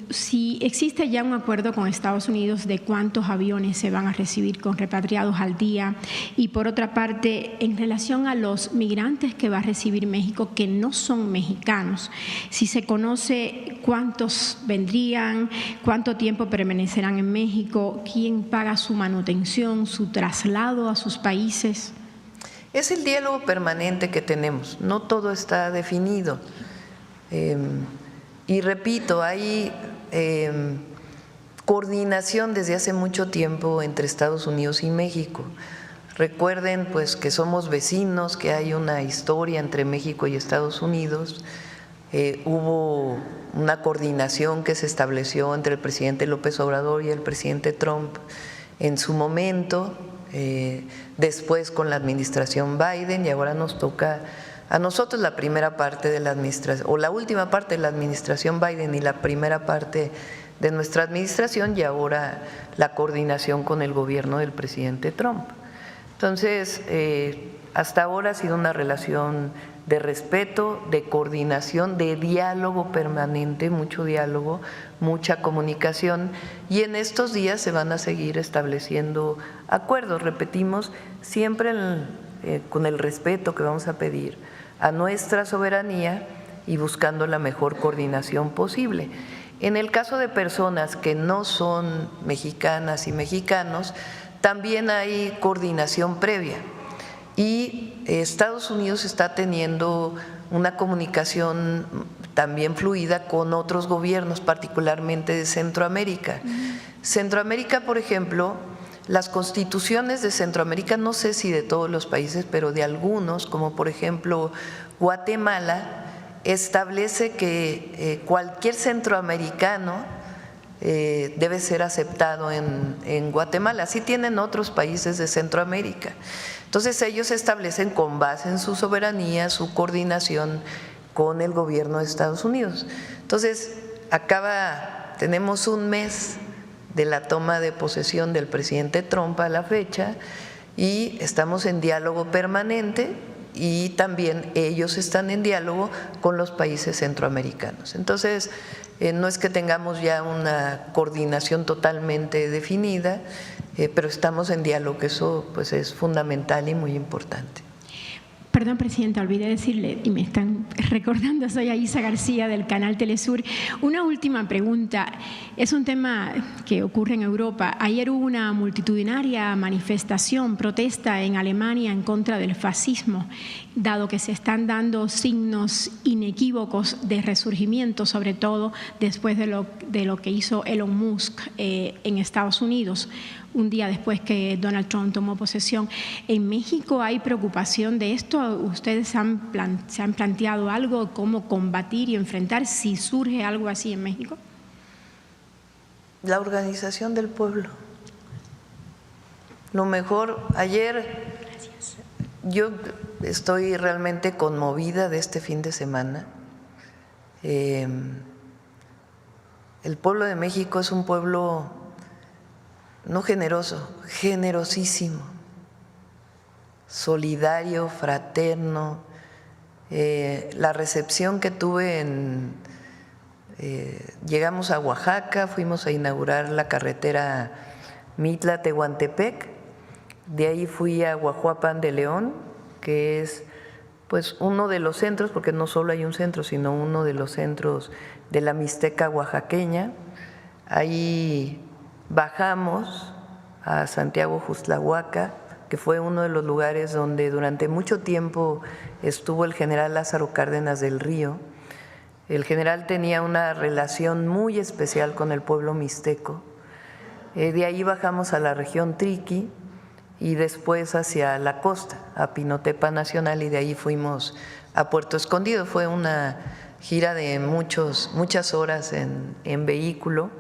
si existe ya un acuerdo con Estados Unidos de cuántos aviones se van a recibir con repatriados al día, y por otra parte, en relación a los migrantes que va a recibir México que no son mexicanos, si se conoce cuántos vendrían, cuánto tiempo permanecerán en México, quién paga su manutención, su traslado a sus países. Es el diálogo permanente que tenemos, no todo está definido. Y repito, hay coordinación desde hace mucho tiempo entre Estados Unidos y México. Recuerden pues que somos vecinos, que hay una historia entre México y Estados Unidos. Hubo una coordinación que se estableció entre el presidente López Obrador y el presidente Trump en su momento, después con la administración Biden, y ahora nos toca a nosotros la primera parte de la administración, o la última parte de la administración Biden y la primera parte de nuestra administración, y ahora la coordinación con el gobierno del presidente Trump. Entonces, hasta ahora ha sido una relación de respeto, de coordinación, de diálogo permanente, mucho diálogo, mucha comunicación, y en estos días se van a seguir estableciendo acuerdos, repetimos, siempre con el respeto que vamos a pedir a nuestra soberanía y buscando la mejor coordinación posible. En el caso de personas que no son mexicanas y mexicanos, también hay coordinación previa, y Estados Unidos está teniendo una comunicación también fluida con otros gobiernos, particularmente de Centroamérica. Centroamérica, por ejemplo, las constituciones de Centroamérica, no sé si de todos los países, pero de algunos, como por ejemplo Guatemala, establece que cualquier centroamericano debe ser aceptado en Guatemala. Así tienen otros países de Centroamérica. Entonces ellos establecen, con base en su soberanía, su coordinación con el gobierno de Estados Unidos. Entonces tenemos un mes de la toma de posesión del presidente Trump a la fecha, y estamos en diálogo permanente, y también ellos están en diálogo con los países centroamericanos. Entonces, no es que tengamos ya una coordinación totalmente definida, pero estamos en diálogo, que eso pues es fundamental y muy importante. Perdón, Presidenta, olvidé decirle, y me están recordando, soy Aisa García del canal Telesur. Una última pregunta, es un tema que ocurre en Europa. Ayer hubo una multitudinaria manifestación, protesta en Alemania en contra del fascismo, dado que se están dando signos inequívocos de resurgimiento, sobre todo después de lo que hizo Elon Musk en Estados Unidos, un día después que Donald Trump tomó posesión. ¿En México hay preocupación de esto? ¿Ustedes se han planteado algo, cómo combatir y enfrentar si surge algo así en México? La organización del pueblo. Lo mejor, ayer yo estoy realmente conmovida de este fin de semana. El pueblo de México es un pueblo no generoso, generosísimo, solidario, fraterno. La recepción que tuve llegamos a Oaxaca, fuimos a inaugurar la carretera Mitla-Tehuantepec, de ahí fui a Guajuapan de León, que es pues uno de los centros, porque no solo hay un centro, sino uno de los centros de la Mixteca oaxaqueña. Ahí bajamos a Santiago Juztlahuaca, que fue uno de los lugares donde durante mucho tiempo estuvo el general Lázaro Cárdenas del Río. El general tenía una relación muy especial con el pueblo mixteco. De ahí bajamos a la región Triqui y después hacia la costa, a Pinotepa Nacional, y de ahí fuimos a Puerto Escondido. Fue una gira de muchas horas en vehículo.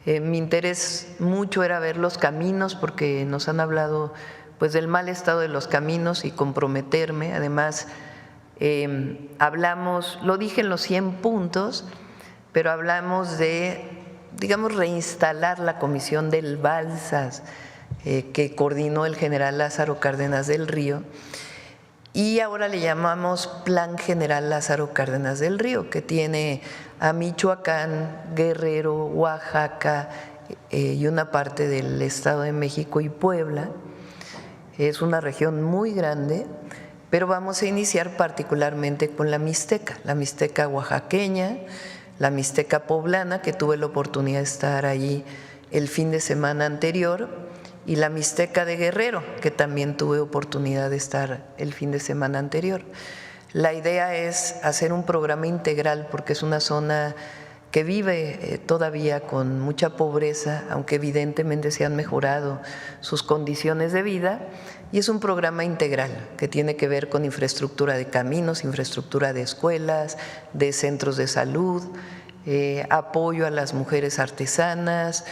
Mi interés mucho era ver los caminos, porque nos han hablado pues del mal estado de los caminos, y comprometerme. Además, hablamos, lo dije en los 100 puntos, pero hablamos de digamos, reinstalar la comisión del Balsas que coordinó el general Lázaro Cárdenas del Río, y ahora le llamamos Plan General Lázaro Cárdenas del Río, que tiene a Michoacán, Guerrero, Oaxaca y una parte del Estado de México y Puebla. Es una región muy grande, pero vamos a iniciar particularmente con la Mixteca oaxaqueña, la Mixteca poblana, que tuve la oportunidad de estar allí el fin de semana anterior, y la Mixteca de Guerrero, que también tuve oportunidad de estar el fin de semana anterior. La idea es hacer un programa integral porque es una zona que vive todavía con mucha pobreza, aunque evidentemente se han mejorado sus condiciones de vida, y es un programa integral que tiene que ver con infraestructura de caminos, infraestructura de escuelas, de centros de salud, apoyo a las mujeres artesanas,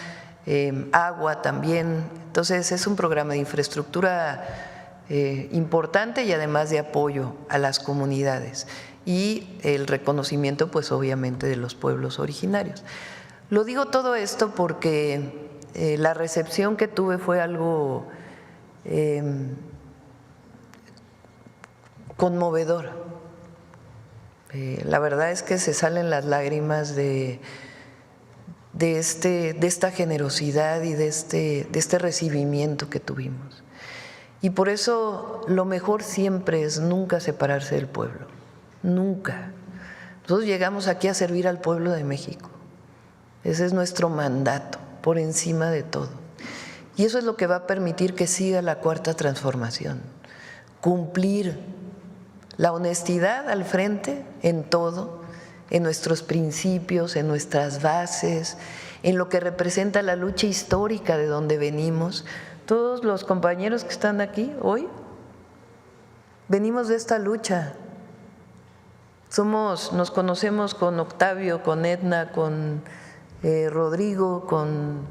agua también. Entonces es un programa de infraestructura importante y además de apoyo a las comunidades y el reconocimiento pues obviamente de los pueblos originarios. Lo digo todo esto porque la recepción que tuve fue algo conmovedor. La verdad es que se salen las lágrimas de esta generosidad y de este recibimiento que tuvimos. Y por eso lo mejor siempre es nunca separarse del pueblo, nunca. Nosotros llegamos aquí a servir al pueblo de México. Ese es nuestro mandato, por encima de todo. Y eso es lo que va a permitir que siga la Cuarta Transformación. Cumplir la honestidad al frente en todo, en nuestros principios, en nuestras bases, en lo que representa la lucha histórica de donde venimos. Todos los compañeros que están aquí hoy venimos de esta lucha. Nos conocemos con Octavio, con Edna, con Rodrigo, con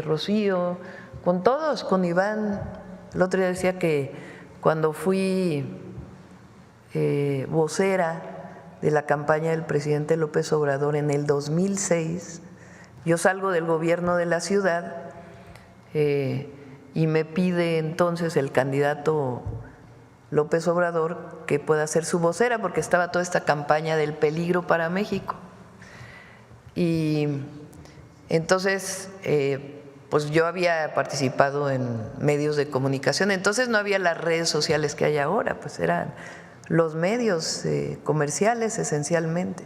Rocío, con todos, con Iván. El otro día decía que cuando fui vocera de la campaña del presidente López Obrador en el 2006, yo salgo del gobierno de la ciudad y me pide entonces el candidato López Obrador que pueda ser su vocera porque estaba toda esta campaña del peligro para México. Y entonces pues yo había participado en medios de comunicación, entonces no había las redes sociales que hay ahora, pues eran los medios comerciales esencialmente.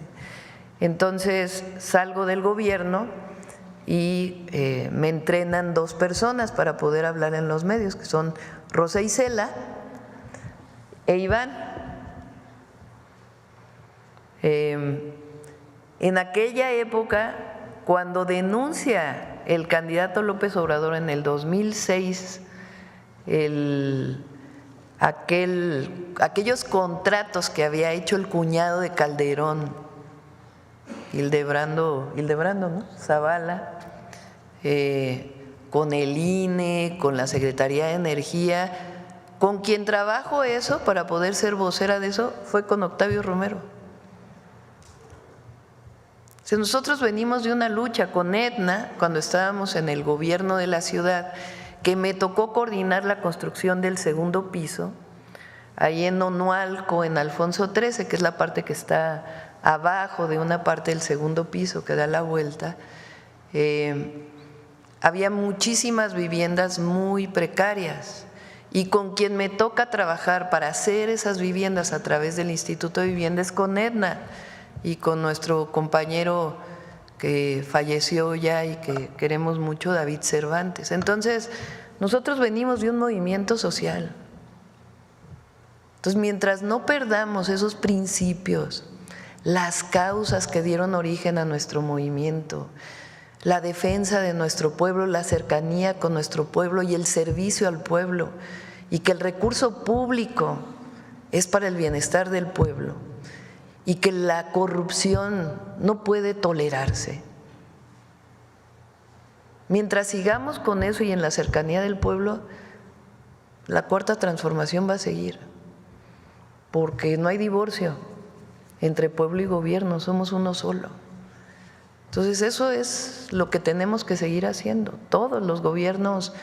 Entonces salgo del gobierno y me entrenan 2 personas para poder hablar en los medios, que son Rosa Isela e Iván. En aquella época, cuando denuncia el candidato López Obrador en el 2006 aquellos contratos que había hecho el cuñado de Calderón, Hildebrando, ¿no? Zavala, con el INE, con la Secretaría de Energía, con quien trabajo eso para poder ser vocera de eso fue con Octavio Romero. Si nosotros venimos de una lucha con Edna cuando estábamos en el gobierno de la ciudad, que me tocó coordinar la construcción del 2º piso, ahí en Onualco, en Alfonso XIII, que es la parte que está abajo de una parte del 2º piso que da la vuelta, había muchísimas viviendas muy precarias y con quien me toca trabajar para hacer esas viviendas a través del Instituto de Vivienda es con Edna y con nuestro compañero que falleció ya y que queremos mucho, David Cervantes. Entonces, nosotros venimos de un movimiento social. Entonces, mientras no perdamos esos principios, las causas que dieron origen a nuestro movimiento, la defensa de nuestro pueblo, la cercanía con nuestro pueblo y el servicio al pueblo, y que el recurso público es para el bienestar del pueblo, y que la corrupción no puede tolerarse. Mientras sigamos con eso y en la cercanía del pueblo, la Cuarta Transformación va a seguir, porque no hay divorcio entre pueblo y gobierno, somos uno solo. Entonces eso es lo que tenemos que seguir haciendo. Todos los gobiernos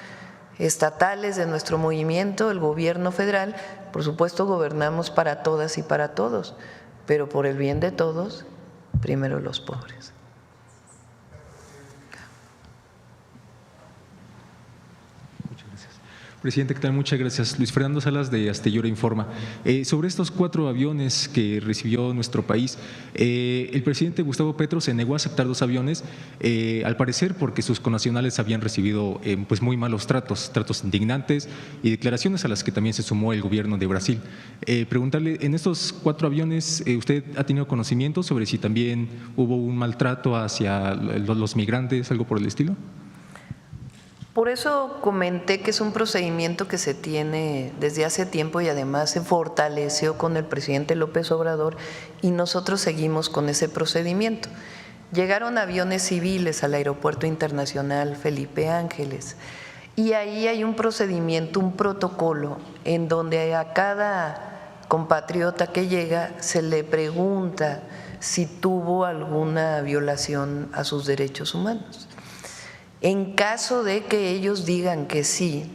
estatales de nuestro movimiento, el gobierno federal, por supuesto gobernamos para todas y para todos, pero por el bien de todos, primero los pobres. Presidente, ¿qué tal? Muchas gracias. Luis Fernando Salas de Astillero Informa. Sobre estos 4 aviones que recibió nuestro país, el presidente Gustavo Petro se negó a aceptar 2 aviones, al parecer porque sus connacionales habían recibido pues muy malos tratos indignantes y declaraciones a las que también se sumó el gobierno de Brasil. Preguntarle, en estos 4 aviones, ¿usted ha tenido conocimiento sobre si también hubo un maltrato hacia los migrantes, algo por el estilo? Por eso comenté que es un procedimiento que se tiene desde hace tiempo y además se fortaleció con el presidente López Obrador y nosotros seguimos con ese procedimiento. Llegaron aviones civiles al Aeropuerto Internacional Felipe Ángeles y ahí hay un procedimiento, un protocolo en donde a cada compatriota que llega se le pregunta si tuvo alguna violación a sus derechos humanos. En caso de que ellos digan que sí,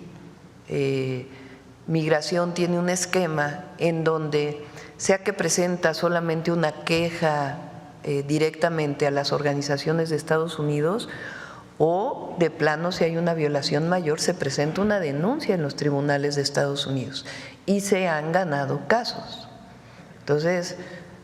Migración tiene un esquema en donde sea que presenta solamente una queja directamente a las organizaciones de Estados Unidos o de plano si hay una violación mayor se presenta una denuncia en los tribunales de Estados Unidos y se han ganado casos. Entonces,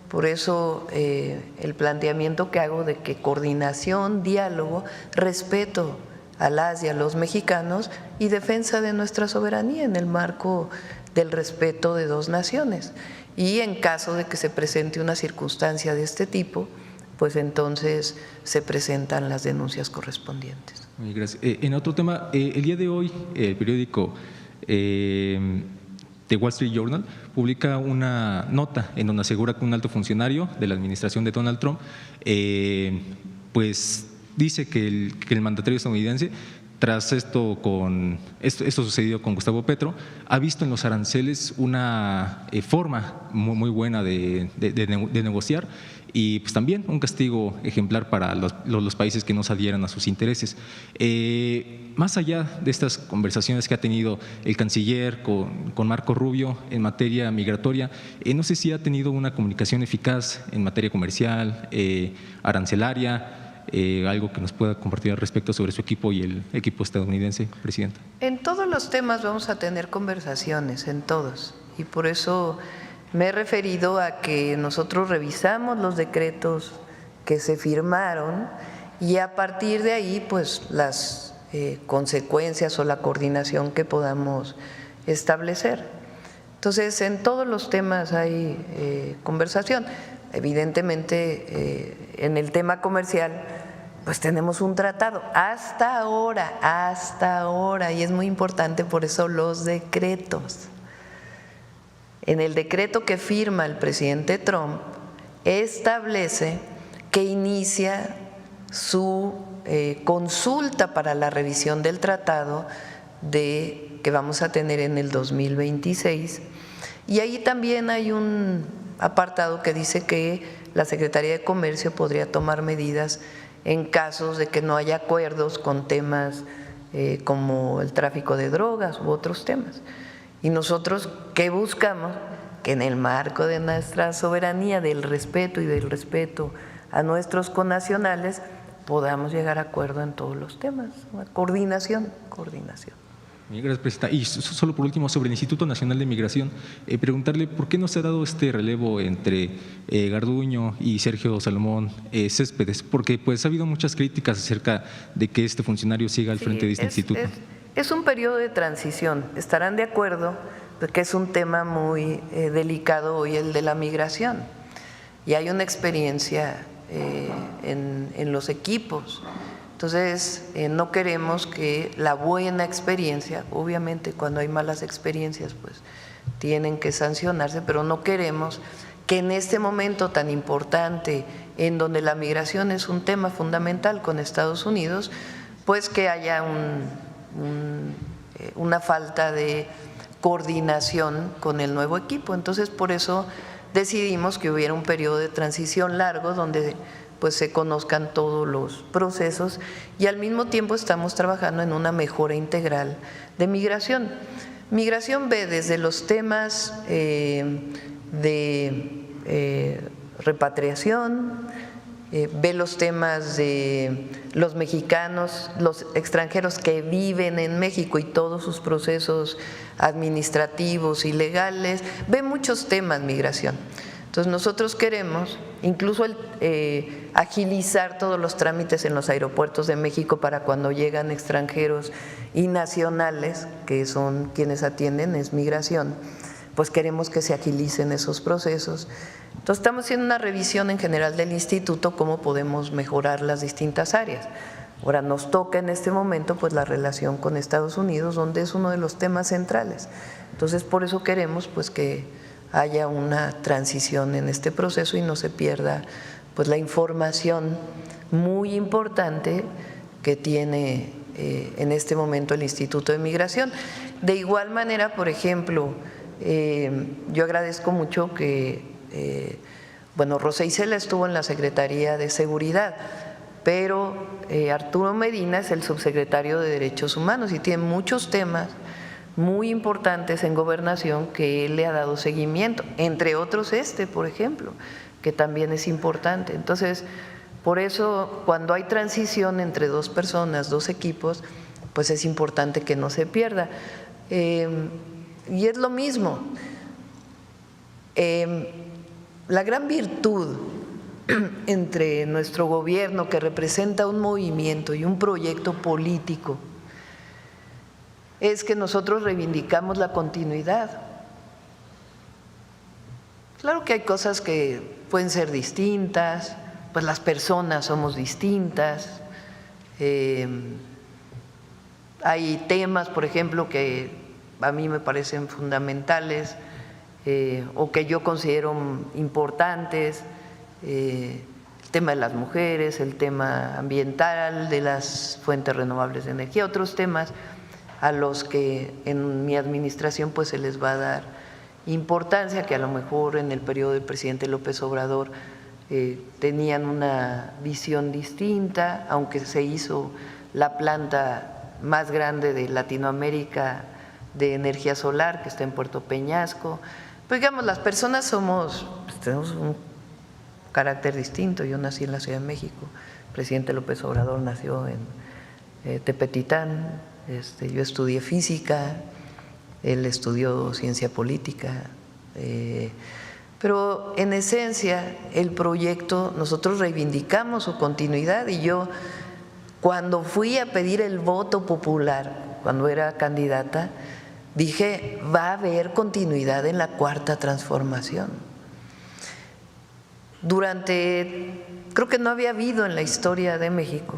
por eso el planteamiento que hago de que coordinación, diálogo, respeto a las y a los mexicanos y defensa de nuestra soberanía en el marco del respeto de 2 naciones. Y en caso de que se presente una circunstancia de este tipo, pues entonces se presentan las denuncias correspondientes. Muy gracias. En otro tema, el día de hoy el periódico The Wall Street Journal publica una nota en donde asegura que un alto funcionario de la administración de Donald Trump pues dice que el mandatario estadounidense, tras esto sucedido con Gustavo Petro, ha visto en los aranceles una forma muy buena de negociar y pues también un castigo ejemplar para los países que no se adhieran a sus intereses. Más allá de estas conversaciones que ha tenido el canciller con Marco Rubio en materia migratoria, no sé si ha tenido una comunicación eficaz en materia comercial, arancelaria, algo que nos pueda compartir al respecto sobre su equipo y el equipo estadounidense, Presidenta. En todos los temas vamos a tener conversaciones, en todos, y por eso me he referido a que nosotros revisamos los decretos que se firmaron y a partir de ahí pues las consecuencias o la coordinación que podamos establecer. Entonces en todos los temas hay conversación. Evidentemente en el tema comercial pues tenemos un tratado hasta ahora y es muy importante por eso los decretos. En el decreto que firma el presidente Trump establece que inicia su consulta para la revisión del tratado que vamos a tener en el 2026 y ahí también hay un apartado que dice que la Secretaría de Comercio podría tomar medidas en casos de que no haya acuerdos con temas como el tráfico de drogas u otros temas. Y nosotros, ¿qué buscamos? Que en el marco de nuestra soberanía, del respeto y del respeto a nuestros connacionales, podamos llegar a acuerdo en todos los temas. Coordinación. Gracias, Presidenta. Y solo por último, sobre el Instituto Nacional de Migración, preguntarle por qué no se ha dado este relevo entre Garduño y Sergio Salomón Céspedes, porque pues ha habido muchas críticas acerca de que este funcionario siga al frente de este instituto. Es un periodo de transición, estarán de acuerdo que es un tema muy delicado hoy el de la migración y hay una experiencia en los equipos. Entonces, no queremos que la buena experiencia, obviamente cuando hay malas experiencias, pues tienen que sancionarse, pero no queremos que en este momento tan importante, en donde la migración es un tema fundamental con Estados Unidos, pues que haya una falta de coordinación con el nuevo equipo. Entonces, por eso decidimos que hubiera un periodo de transición largo donde pues se conozcan todos los procesos, y al mismo tiempo estamos trabajando en una mejora integral de migración. Migración ve desde los temas de repatriación, ve los temas de los mexicanos, los extranjeros que viven en México y todos sus procesos administrativos y legales, ve muchos temas migración. Entonces nosotros queremos incluso agilizar todos los trámites en los aeropuertos de México para cuando llegan extranjeros y nacionales, que son quienes atienden, es migración, pues queremos que se agilicen esos procesos. Entonces estamos haciendo una revisión en general del instituto, cómo podemos mejorar las distintas áreas. Ahora nos toca en este momento pues la relación con Estados Unidos, donde es uno de los temas centrales. Entonces por eso queremos pues que haya una transición en este proceso y no se pierda pues la información muy importante que tiene en este momento el Instituto de Migración. De igual manera, por ejemplo, yo agradezco mucho que, Rosa Isela estuvo en la Secretaría de Seguridad, pero Arturo Medina es el subsecretario de Derechos Humanos y tiene muchos temas muy importantes en gobernación que él le ha dado seguimiento, entre otros por ejemplo, que también es importante. Entonces, por eso cuando hay transición entre dos personas, dos equipos, pues es importante que no se pierda. Y es lo mismo, la gran virtud entre nuestro gobierno, que representa un movimiento y un proyecto político, es que nosotros reivindicamos la continuidad. Claro que hay cosas que pueden ser distintas, pues las personas somos distintas, hay temas, por ejemplo, que a mí me parecen fundamentales o que yo considero importantes, el tema de las mujeres, el tema ambiental, de las fuentes renovables de energía, otros temas a los que en mi administración pues se les va a dar importancia, que a lo mejor en el periodo del presidente López Obrador tenían una visión distinta, aunque se hizo la planta más grande de Latinoamérica de energía solar, que está en Puerto Peñasco. Pues digamos, las personas tenemos un carácter distinto. Yo nací en la Ciudad de México, el presidente López Obrador nació en Tepetitán. Yo estudié física, él estudió ciencia política, pero en esencia el proyecto, nosotros reivindicamos su continuidad, y yo cuando fui a pedir el voto popular, cuando era candidata, dije, va a haber continuidad en la Cuarta Transformación. Creo que no había habido en la historia de México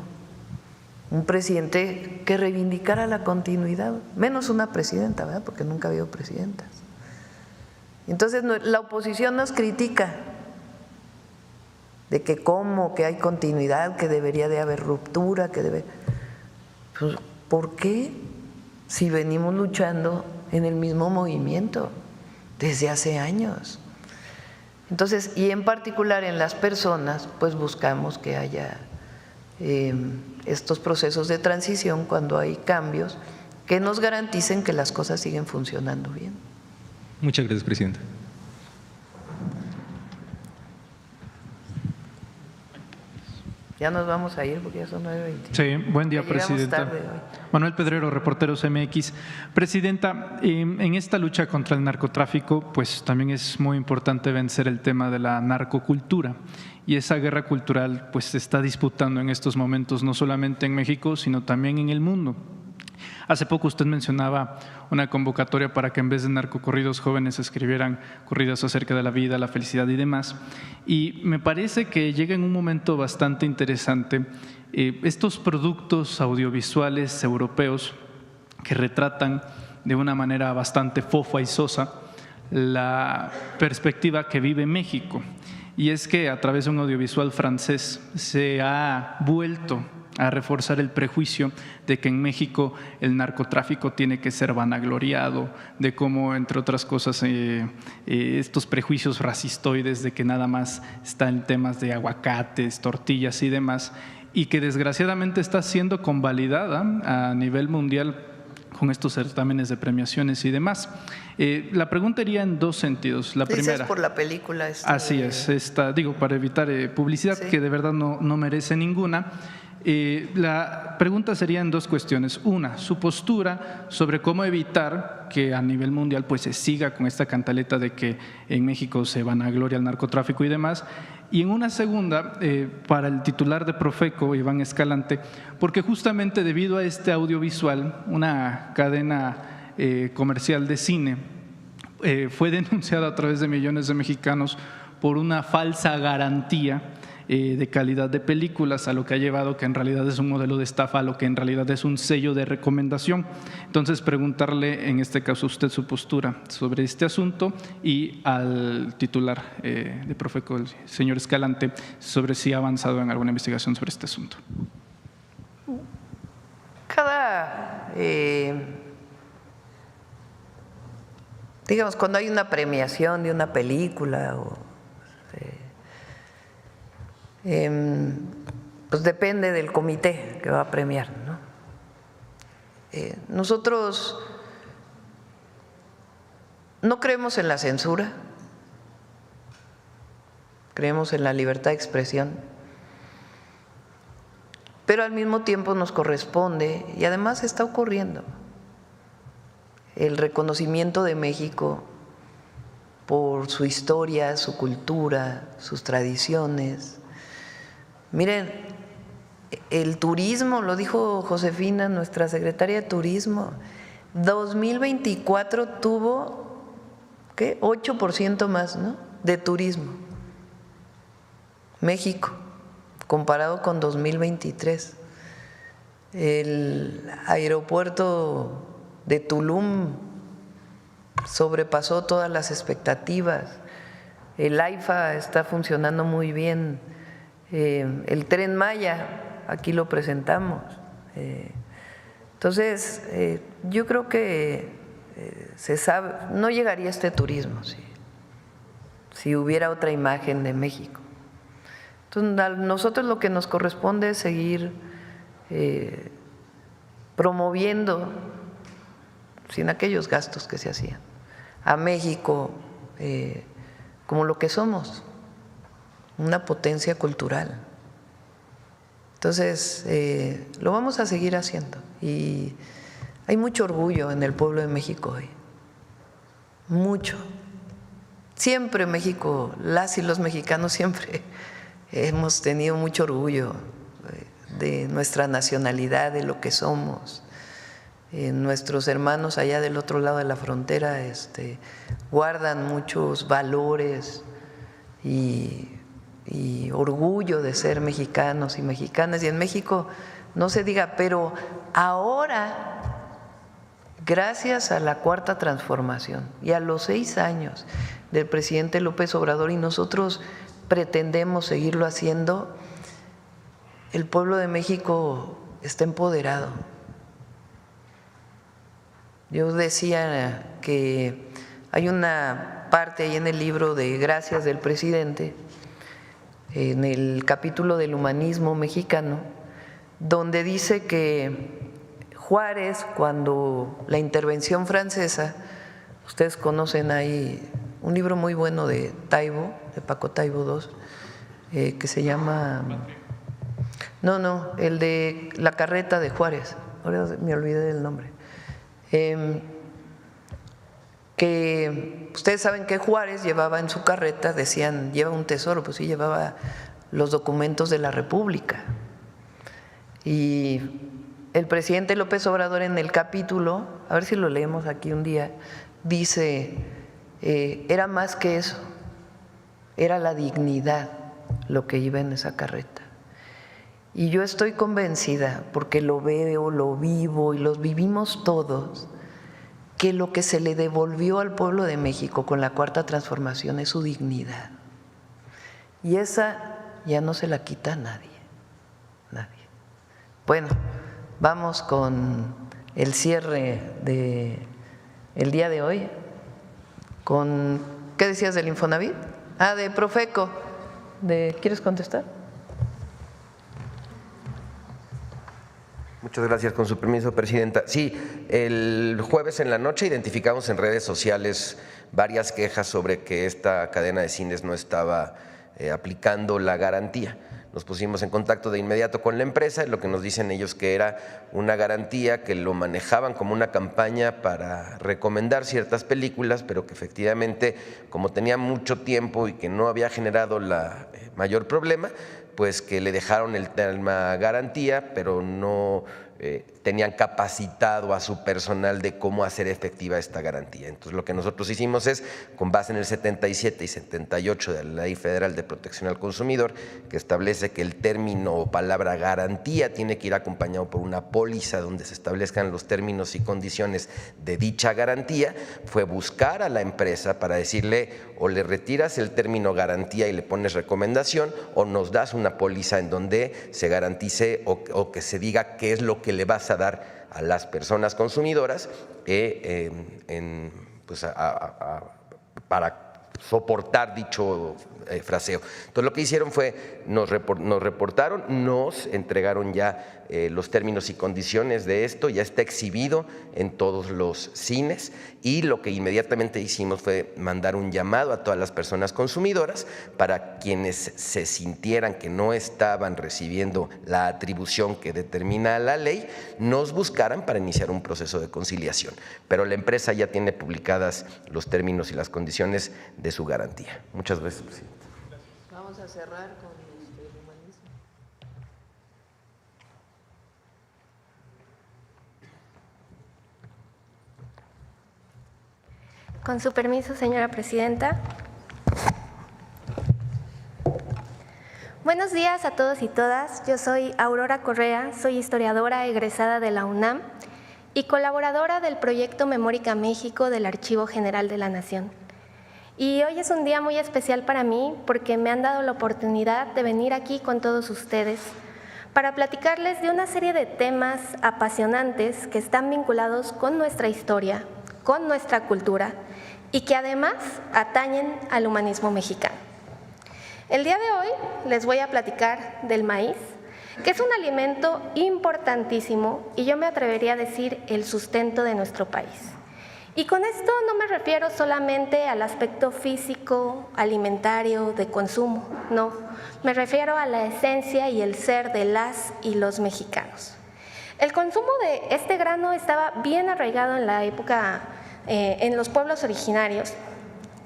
un presidente que reivindicara la continuidad, menos una presidenta, ¿verdad? Porque nunca ha habido presidentas. Entonces la oposición nos critica de que cómo, que hay continuidad, que debería de haber ruptura, pues, ¿por qué? Si venimos luchando en el mismo movimiento desde hace años. Entonces, y en particular en las personas, pues buscamos que haya estos procesos de transición cuando hay cambios que nos garanticen que las cosas siguen funcionando bien. Muchas gracias, Presidenta. Ya nos vamos a ir porque ya son 9:20. Sí, buen día, Presidenta. Manuel Pedrero, Reporteros MX. Presidenta, en esta lucha contra el narcotráfico, pues también es muy importante vencer el tema de la narcocultura. Y esa guerra cultural pues se está disputando en estos momentos no solamente en México, sino también en el mundo. Hace poco usted mencionaba una convocatoria para que en vez de narcocorridos jóvenes escribieran corridos acerca de la vida, la felicidad y demás. Y me parece que llega en un momento bastante interesante estos productos audiovisuales europeos que retratan de una manera bastante fofa y sosa la perspectiva que vive México. Y es que a través de un audiovisual francés se ha vuelto a reforzar el prejuicio de que en México el narcotráfico tiene que ser vanagloriado, de cómo, entre otras cosas, estos prejuicios racistoides de que nada más están temas de aguacates, tortillas y demás, y que desgraciadamente está siendo convalidada a nivel mundial con estos certámenes de premiaciones y demás. La pregunta iría en dos sentidos. La primera, por la película. Así es, digo, para evitar publicidad, sí, que de verdad no merece ninguna. La pregunta sería en dos cuestiones. Una, su postura sobre cómo evitar que a nivel mundial pues se siga con esta cantaleta de que en México se vanagloria el narcotráfico y demás. Y en una segunda, para el titular de Profeco, Iván Escalante, porque justamente debido a este audiovisual, una cadena comercial de cine fue denunciada a través de millones de mexicanos por una falsa garantía de calidad de películas, a lo que ha llevado que en realidad es un modelo de estafa, a lo que en realidad es un sello de recomendación. Entonces, preguntarle en este caso a usted su postura sobre este asunto y al titular de Profeco, el señor Escalante, sobre si ha avanzado en alguna investigación sobre este asunto. Digamos, cuando hay una premiación de una película pues depende del comité que va a premiar, ¿no? Nosotros no creemos en la censura, creemos en la libertad de expresión, pero al mismo tiempo nos corresponde, y además está ocurriendo, el reconocimiento de México por su historia, su cultura, sus tradiciones. Miren, el turismo, lo dijo Josefina, nuestra secretaria de Turismo, 2024 tuvo, ¿qué? 8% más, ¿no?, de turismo. México, comparado con 2023. El aeropuerto de Tulum sobrepasó todas las expectativas. El AIFA está funcionando muy bien. El Tren Maya, aquí lo presentamos. Entonces, yo creo que se sabe, no llegaría este turismo si hubiera otra imagen de México. Entonces, a nosotros lo que nos corresponde es seguir promoviendo, sin aquellos gastos que se hacían, a México como lo que somos, una potencia cultural. Entonces, lo vamos a seguir haciendo y hay mucho orgullo en el pueblo de México hoy, mucho. Siempre México, las y los mexicanos siempre hemos tenido mucho orgullo de nuestra nacionalidad, de lo que somos. Nuestros hermanos allá del otro lado de la frontera guardan muchos valores y orgullo de ser mexicanos y mexicanas, y en México no se diga, pero ahora, gracias a la Cuarta Transformación y a los 6 años del presidente López Obrador, y nosotros pretendemos seguirlo haciendo, el pueblo de México está empoderado. Yo decía que hay una parte ahí en el libro de Gracias del presidente, en el capítulo del humanismo mexicano, donde dice que Juárez, cuando la intervención francesa, ustedes conocen ahí un libro muy bueno de Taibo, de Paco Taibo II, que se llama… No, el de La carreta de Juárez, ahora me olvidé del nombre. Que ustedes saben que Juárez llevaba en su carreta, decían, lleva un tesoro, pues sí, llevaba los documentos de la República. Y el presidente López Obrador en el capítulo, a ver si lo leemos aquí un día, dice, era más que eso, era la dignidad lo que iba en esa carreta. Y yo estoy convencida, porque lo veo, lo vivo y los vivimos todos, que lo que se le devolvió al pueblo de México con la Cuarta Transformación es su dignidad. Y esa ya no se la quita a nadie, nadie. Bueno, vamos con el cierre de el día de hoy. ¿Qué decías del Infonavit? De Profeco. ¿Quieres contestar? Muchas gracias, con su permiso, Presidenta. Sí, el jueves en la noche identificamos en redes sociales varias quejas sobre que esta cadena de cines no estaba aplicando la garantía. Nos pusimos en contacto de inmediato con la empresa, lo que nos dicen ellos que era una garantía, que lo manejaban como una campaña para recomendar ciertas películas, pero que efectivamente, como tenía mucho tiempo y que no había generado la mayor problema, pues que le dejaron el tema garantía, pero no tenían capacitado a su personal de cómo hacer efectiva esta garantía. Entonces, lo que nosotros hicimos es, con base en el 77 y 78 de la Ley Federal de Protección al Consumidor, que establece que el término o palabra garantía tiene que ir acompañado por una póliza donde se establezcan los términos y condiciones de dicha garantía, fue buscar a la empresa para decirle: o le retiras el término garantía y le pones recomendación, o nos das una póliza en donde se garantice o que se diga qué es lo que le vas a dar a las personas consumidoras para soportar dicho fraseo. Entonces, lo que hicieron fue, nos reportaron, nos entregaron ya los términos y condiciones de esto, ya está exhibido en todos los cines, y lo que inmediatamente hicimos fue mandar un llamado a todas las personas consumidoras para quienes se sintieran que no estaban recibiendo la atribución que determina la ley, nos buscaran para iniciar un proceso de conciliación. Pero la empresa ya tiene publicadas los términos y las condiciones de su garantía. Muchas gracias, presidente. Vamos a cerrar con el humanismo. Con su permiso, señora presidenta. Buenos días a todos y todas. Yo soy Aurora Correa, soy historiadora egresada de la UNAM y colaboradora del proyecto Memórica México del Archivo General de la Nación. Y hoy es un día muy especial para mí porque me han dado la oportunidad de venir aquí con todos ustedes para platicarles de una serie de temas apasionantes que están vinculados con nuestra historia, con nuestra cultura y que además atañen al humanismo mexicano. El día de hoy les voy a platicar del maíz, que es un alimento importantísimo y yo me atrevería a decir el sustento de nuestro país. Y con esto no me refiero solamente al aspecto físico, alimentario, de consumo, no, me refiero a la esencia y el ser de las y los mexicanos. El consumo de este grano estaba bien arraigado en la época, en los pueblos originarios,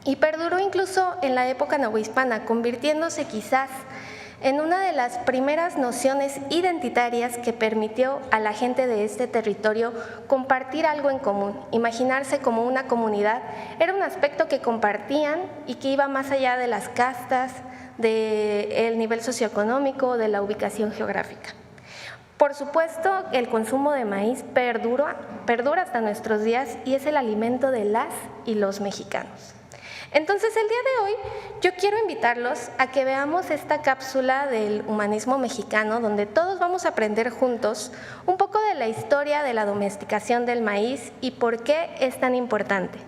y perduró incluso en la época novohispana, convirtiéndose quizás en una de las primeras nociones identitarias que permitió a la gente de este territorio compartir algo en común. Imaginarse como una comunidad era un aspecto que compartían y que iba más allá de las castas, del nivel socioeconómico, de la ubicación geográfica. Por supuesto, el consumo de maíz perdura hasta nuestros días y es el alimento de las y los mexicanos. Entonces, el día de hoy yo quiero invitarlos a que veamos esta cápsula del humanismo mexicano, donde todos vamos a aprender juntos un poco de la historia de la domesticación del maíz y por qué es tan importante.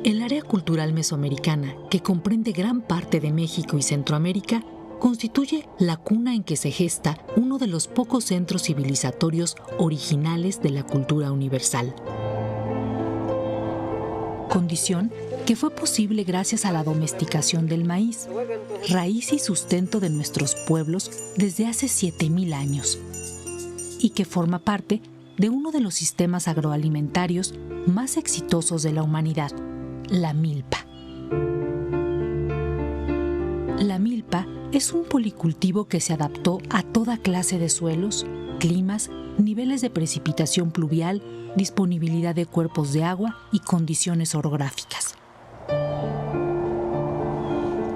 El área cultural mesoamericana, que comprende gran parte de México y Centroamérica, constituye la cuna en que se gesta uno de los pocos centros civilizatorios originales de la cultura universal. Condición que fue posible gracias a la domesticación del maíz, raíz y sustento de nuestros pueblos desde hace 7,000 años, y que forma parte de uno de los sistemas agroalimentarios más exitosos de la humanidad, la milpa. La milpa es un policultivo que se adaptó a toda clase de suelos, climas, niveles de precipitación pluvial, disponibilidad de cuerpos de agua y condiciones orográficas.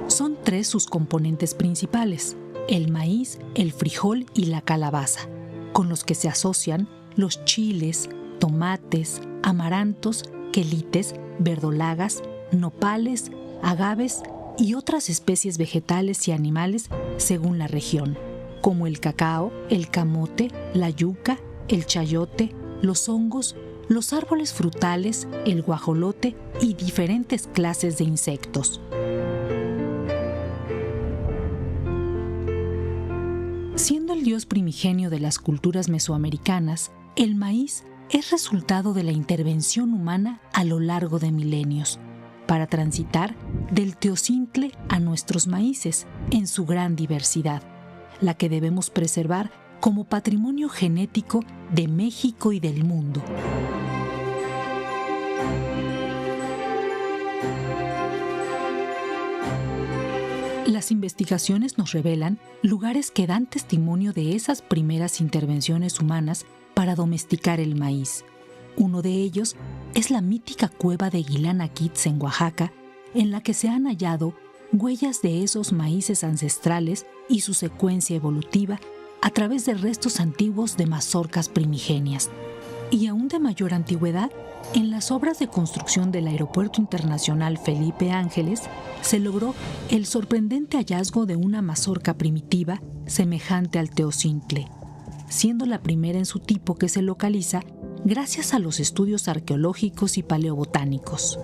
Son 3 sus componentes principales: el maíz, el frijol y la calabaza, con los que se asocian los chiles, tomates, amarantos, quelites, verdolagas, nopales, agaves y otras especies vegetales y animales según la región, como el cacao, el camote, la yuca, el chayote, los hongos, los árboles frutales, el guajolote y diferentes clases de insectos. Siendo el dios primigenio de las culturas mesoamericanas, el maíz es resultado de la intervención humana a lo largo de milenios, para transitar del teocintle a nuestros maíces en su gran diversidad, la que debemos preservar como patrimonio genético de México y del mundo. Las investigaciones nos revelan lugares que dan testimonio de esas primeras intervenciones humanas para domesticar el maíz. Uno de ellos es la mítica cueva de Guilanaquitz en Oaxaca, en la que se han hallado huellas de esos maíces ancestrales y su secuencia evolutiva a través de restos antiguos de mazorcas primigenias. Y aún de mayor antigüedad, en las obras de construcción del Aeropuerto Internacional Felipe Ángeles se logró el sorprendente hallazgo de una mazorca primitiva semejante al teocintle, siendo la primera en su tipo que se localiza gracias a los estudios arqueológicos y paleobotánicos.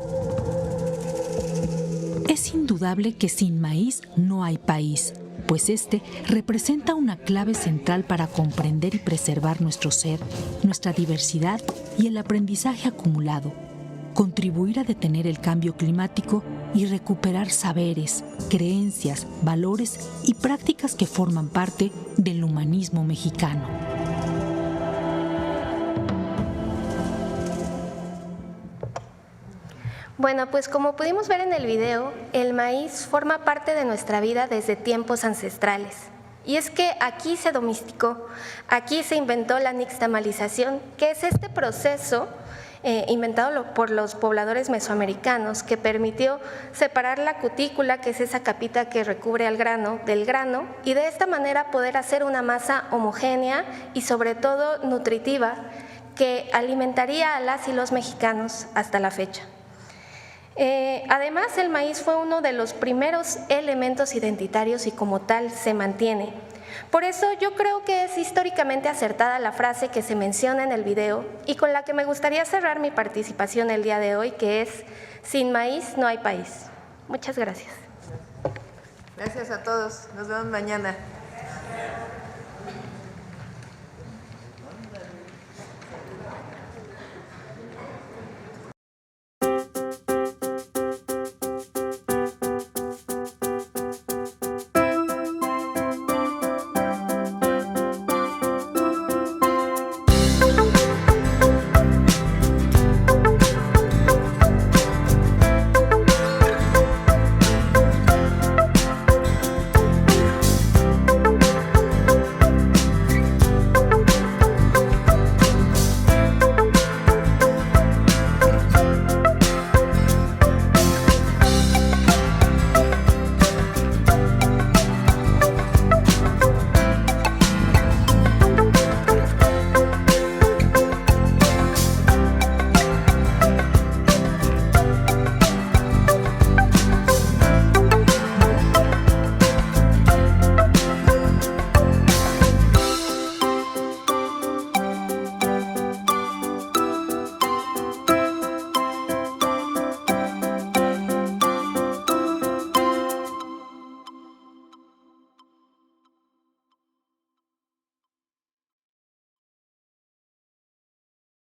Es indudable que sin maíz no hay país, pues este representa una clave central para comprender y preservar nuestro ser, nuestra diversidad y el aprendizaje acumulado, contribuir a detener el cambio climático y recuperar saberes, creencias, valores y prácticas que forman parte del humanismo mexicano. Bueno, pues como pudimos ver en el video, el maíz forma parte de nuestra vida desde tiempos ancestrales. Y es que aquí se domesticó, aquí se inventó la nixtamalización, que es este proceso inventado por los pobladores mesoamericanos que permitió separar la cutícula, que es esa capita que recubre al grano, del grano, y de esta manera poder hacer una masa homogénea y sobre todo nutritiva que alimentaría a las y los mexicanos hasta la fecha. Además, el maíz fue uno de los primeros elementos identitarios y como tal se mantiene. Por eso yo creo que es históricamente acertada la frase que se menciona en el video y con la que me gustaría cerrar mi participación el día de hoy, que es: sin maíz no hay país. Muchas gracias. Gracias a todos. Nos vemos mañana.